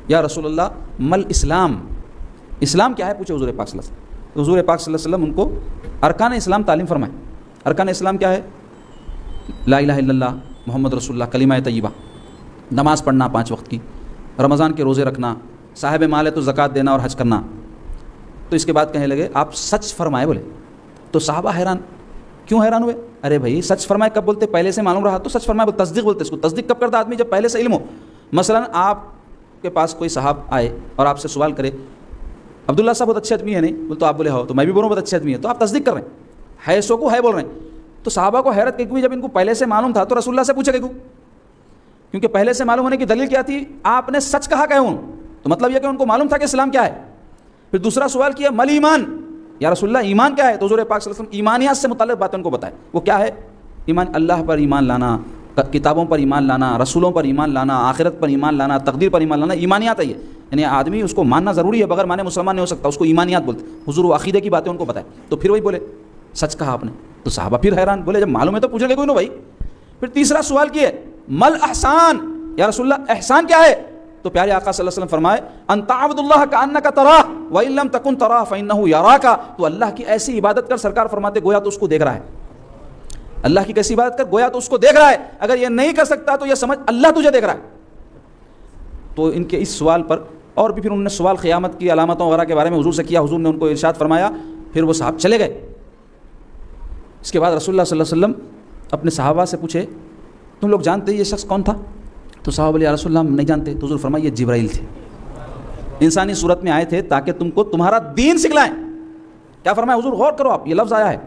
یا رسول اللہ مل اسلام، اسلام کیا ہے پوچھے حضور پاک صلی اللہ علیہ وسلم. حضور پاک صلی اللہ علیہ وسلم ان کو ارکان اسلام تعلیم فرمائے. ارکان اسلام کیا ہے؟ لا الہ الا اللہ محمد رسول اللہ، کلمہ طیبہ، نماز پڑھنا 5 وقت کی، رمضان کے روزے رکھنا، صاحب مال ہے تو زکوٰۃ دینا اور حج کرنا. تو اس کے بعد کہنے لگے آپ سچ فرمائے بولے. تو صحابہ حیران. کیوں حیران ہوئے؟ ارے بھائی سچ فرمائے کب بولتے؟ پہلے سے معلوم رہا تو سچ فرمائے، تصدیق بولتے اس کو. تصدیق کب کرتا آدمی؟ جب پہلے سے علم ہو. مثلا آپ کے پاس کوئی صاحب آئے اور آپ سے سوال کرے عبداللہ صاحب بہت اچھے آدمی ہے، نہیں بول تو آپ بولے ہو تو میں بھی بولوں بہت اچھے آدمی ہے، تو آپ تصدیق کر رہے ہیں، ہے سو کو ہے بول رہے ہیں. تو صحابہ کو حیرت کہ جب ان کو پہلے سے معلوم تھا تو رسول اللہ سے پوچھے کیوں؟ کیونکہ پہلے سے معلوم ہونے کی دلیل کیا تھی؟ آپ نے سچ کہا کہوں. تو مطلب یہ کہ ان کو معلوم تھا کہ اسلام کیا ہے. پھر دوسرا سوال کیا مل ایمان، یا رسول اللہ ایمان کیا ہے؟ تو حضور پاک صلی اللہ علیہ وسلم ایمانیات سے متعلق باتیں ان کو بتائے. وہ کیا ہے ایمان؟ اللہ پر ایمان لانا، کتابوں پر ایمان لانا، رسولوں پر ایمان لانا، آخرت پر ایمان لانا، تقدیر پر ایمان لانا. ایمانیات ہے یہ، یعنی آدمی اس کو ماننا ضروری ہے، بغیر مانے مسلمان نہیں ہو سکتا، اس کو ایمانیات بولتے. حضور وہ عقیدے کی باتیں ان کو بتائے. تو پھر وہی بولے سچ کہا آپ نے. تو صحابہ پھر حیران، بولے جب معلوم ہے تو پوچھے گے کوئی نو بھائی. پھر تیسرا سوال کیے مل احسان، یا رسول اللہ احسان کیا ہے؟ تو پیارے آقا صلی اللہ علیہ وسلم فرمائے ان تعبد اللہ کأنک تراہ وإن لم تکن تراہ فإنہ یراک. تو اللہ کی ایسی عبادت کر، سرکار فرماتے گویا تو اس کو دیکھ رہا ہے. اللہ کی کیسی عبادت کر؟ گویا تو اس کو دیکھ رہا ہے. اگر یہ نہیں کر سکتا تو یہ سمجھ اللہ تجھے دیکھ رہا ہے. تو ان کے اس سوال پر اور بھی پھر انہوں نے سوال قیامت کی علامتوں وغیرہ کے بارے میں حضور سے کیا. حضور نے ان کو ارشاد فرمایا. پھر وہ صاحب چلے گئے. اس کے بعد رسول اللہ صلی اللہ علیہ وسلم اپنے صحابہ سے پوچھے تم لوگ جانتے یہ شخص کون تھا؟ تو صحابہ بولے یا رسول اللہ ہم نہیں جانتے. تو حضور فرمایا یہ جبرائیل تھے، انسانی صورت میں آئے تھے تاکہ تم کو تمہارا دین سکھلائیں. کیا فرمایا حضور؟ غور کرو آپ، یہ لفظ آیا ہے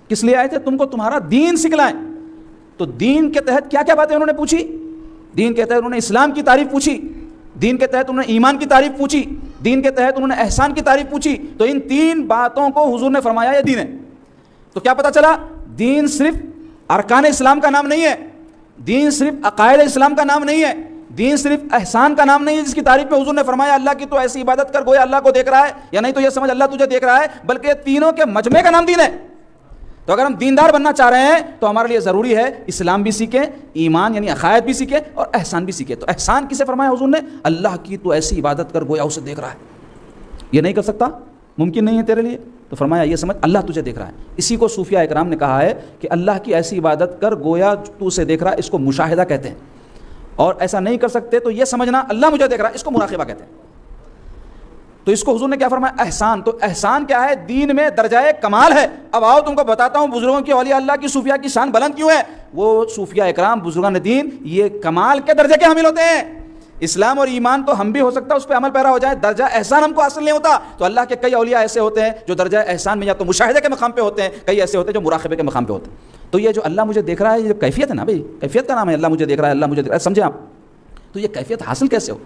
کس لیے آئے تھے؟ تم کو تمہارا دین سکھلائیں. تو دین کے تحت کیا کیا باتیں انہوں نے پوچھی؟ دین کے تحت انہوں نے اسلام کی تعریف پوچھی، دین کے تحت انہوں نے ایمان کی تعریف پوچھی، دین کے تحت انہوں نے احسان کی تعریف پوچھی. تو ان 3 باتوں کو حضور نے فرمایا یہ دین ہے. تو کیا پتہ چلا؟ دین صرف ارکان اسلام کا نام نہیں ہے، دین صرف عقائد اسلام کا نام نہیں ہے، دین صرف احسان کا نام نہیں ہے جس کی تعریف میں حضور نے فرمایا اللہ کی تو ایسی عبادت کر گویا اللہ کو دیکھ رہا ہے، یا نہیں تو یہ سمجھ اللہ تجھے دیکھ رہا ہے، بلکہ یہ تینوں کے مجمع کا نام دین ہے. تو اگر ہم دیندار بننا چاہ رہے ہیں تو ہمارے لیے ضروری ہے اسلام بھی سیکھیں، ایمان یعنی عقائد بھی سیکھیں اور احسان بھی سیکھیں. تو احسان کسے فرمایا حضور نے؟ اللہ کی تو ایسی عبادت کر گویا اسے دیکھ رہا ہے. یہ نہیں کر سکتا، ممکن نہیں ہے تیرے لیے، تو فرمایا یہ سمجھ اللہ تجھے دیکھ رہا ہے. اسی کو صوفیہ اکرام نے کہا ہے کہ اللہ کی ایسی عبادت کر گویا تو اسے دیکھ رہا ہے، اس کو مشاہدہ کہتے ہیں. اور ایسا نہیں کر سکتے تو یہ سمجھنا اللہ مجھے دیکھ رہا ہے، اس کو مراقبہ کہتے ہیں. تو اس کو حضور نے کیا فرمایا؟ احسان. تو احسان کیا ہے؟ دین میں درجہ کمال ہے. اب آؤ تم کو بتاتا ہوں بزرگوں کی، اولیاء اللہ کی، صوفیہ کی شان بلند کیوں ہے. وہ صوفیہ اکرام بزرگان دین یہ کمال کے درجے کے حامل ہوتے ہیں. اسلام اور ایمان تو ہم بھی ہو سکتا ہے اس پہ عمل پیرا ہو جائے، درجہ احسان ہم کو حاصل نہیں ہوتا. تو اللہ کے کئی اولیاء ایسے ہوتے ہیں جو درجہ احسان میں یا تو مشاہدے کے مقام پہ ہوتے ہیں، کئی ایسے ہوتے ہیں جو مراقبے کے مقام پہ ہوتے ہیں. تو یہ جو اللہ مجھے دیکھ رہا ہے یہ کیفیت ہے نا بھائی، کیفیت کا نام ہے اللہ مجھے دیکھ رہا ہے، اللہ مجھے دیکھ رہا ہے، سمجھیں آپ. تو یہ کیفیت حاصل کیسے ہو؟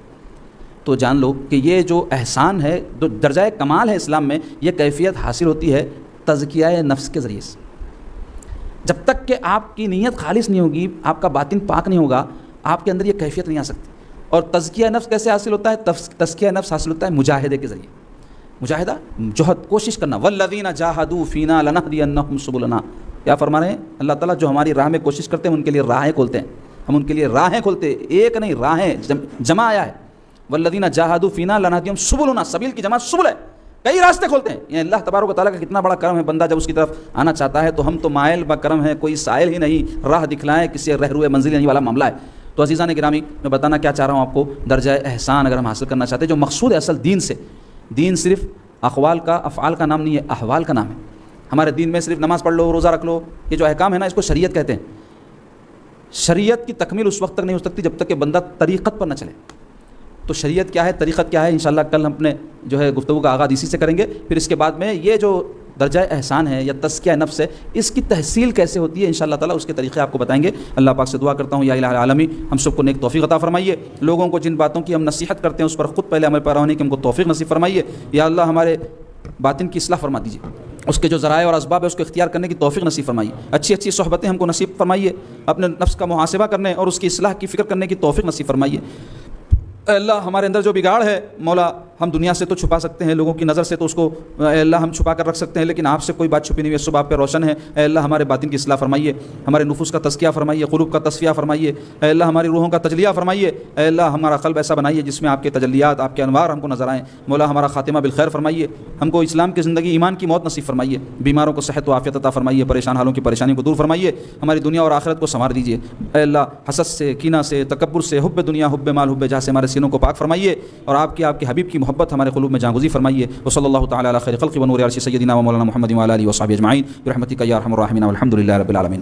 تو جان لو کہ یہ جو احسان ہے، جو درجہ کمال ہے اسلام میں، یہ کیفیت حاصل ہوتی ہے تزکیہ نفس کے ذریعے سے. جب تک کہ آپ کی نیت خالص نہیں ہوگی، آپ کا باطن پاک نہیں ہوگا، آپ کے اندر یہ کیفیت نہیں آ سکتی. اور تزکیہ نفس کیسے حاصل ہوتا ہے؟ تزکیہ نفس حاصل ہوتا ہے مجاہدے کے ذریعے. مجاہدہ جہد، کوشش کرنا. والذین جاہدوا فینا لنہدینہم سبلنا. کیا فرما رہے ہیں اللہ تعالیٰ؟ جو ہماری راہ میں کوشش کرتے ہیں ان کے لیے راہیں کھولتے ہیں، ہم ان کے لیے راہیں کھولتے ہیں. ایک نہیں، راہیں جمع آیا ہے. والذین جاہدوا فینا لنہدینہم سبلنا، سبیل کی جمع سبل ہے، کئی راستے کھولتے ہیں. یہ اللہ تبارک و تعالیٰ کا کتنا بڑا کرم ہے، بندہ جب اس کی طرف آنا چاہتا ہے تو ہم تو مائل با کرم ہیں، کوئی سائل ہی نہیں، راہ دکھلائیں کسی رہروئے منزل نہیں والا معاملہ ہے. تو عزیزان گرامی، میں بتانا کیا چاہ رہا ہوں آپ کو، درجہ احسان اگر ہم حاصل کرنا چاہتے ہیں، جو مقصود ہے اصل دین سے، دین صرف اقوال کا، افعال کا نام نہیں ہے، احوال کا نام ہے. ہمارے دین میں صرف نماز پڑھ لو، روزہ رکھ لو، یہ جو احکام ہے نا، اس کو شریعت کہتے ہیں. شریعت کی تکمیل اس وقت تک نہیں ہو سکتی جب تک کہ بندہ طریقت پر نہ چلے. تو شریعت کیا ہے، طریقت کیا ہے، انشاءاللہ کل ہم اپنے جو ہے گفتگو کا آغاز اسی سے کریں گے. پھر اس کے بعد میں یہ جو درجہ احسان ہے یا تزکیہ نفس ہے، اس کی تحصیل کیسے ہوتی ہے انشاءاللہ تعالیٰ اس کے طریقے آپ کو بتائیں گے. اللہ پاک سے دعا کرتا ہوں یا الہ العالمین ہم سب کو نیک توفیق عطا فرمائیے. لوگوں کو جن باتوں کی ہم نصیحت کرتے ہیں اس پر خود پہلے عمل پیرا ہونے کی ہم کو توفیق نصیب فرمائیے. یا اللہ ہمارے باطن کی اصلاح فرما دیجیے، اس کے جو ذرائع اور اسباب ہے اس کو اختیار کرنے کی توفیق نصیب فرمائیے. اچھی صحبتیں ہم کو نصیب فرمائیے، اپنے نفس کا محاسبہ کرنے اور اس کی اصلاح کی فکر کرنے کی توفیق نصیب فرمائیے. اے اللہ ہمارے اندر جو بگاڑ ہے مولا، ہم دنیا سے تو چھپا سکتے ہیں، لوگوں کی نظر سے تو اس کو اے اللہ ہم چھپا کر رکھ سکتے ہیں، لیکن آپ سے کوئی بات چھپی نہیں ہے، صبح آپ پہ روشن ہے. اے اللہ ہمارے باطن کی اصلاح فرمائیے، ہمارے نفوس کا تزکیہ فرمائیے، قلوب کا تصفیہ فرمائیے. اے اللہ ہماری روحوں کا تجلیہ فرمائیے. اے اللہ ہمارا قلب ایسا بنائیے جس میں آپ کے تجلیات، آپ کے انوار ہم کو نظر آئیں. مولا ہمارا خاتمہ بالخیر فرمائیے، ہم کو اسلام کی زندگی، ایمان کی موت نصیب فرمائیے. بیماروں کو صحت و عافیت عطا فرمائیے، پریشان حالوں کی پریشانی کو دور فرمائیے. ہماری دنیا اور آخرت کو سنوار دیجیے. اے اللہ حسد سے، کینہ سے، تکبر سے، حب دنیا، حب مال، حب جاہ سے ہمارے سینوں کو پاک فرمائیے اور آپ کے حبیب کی محبت ہمارے قلوب میں جاگزی فرمائیے. وصلی اللہ تعالی علی خیر خلق ونور عرش سیدنا و مولانا محمد و علی آلہ و صحبہ اجمعین برحمتک یا ارحم الراحمین والحمد للہ رب العالمین.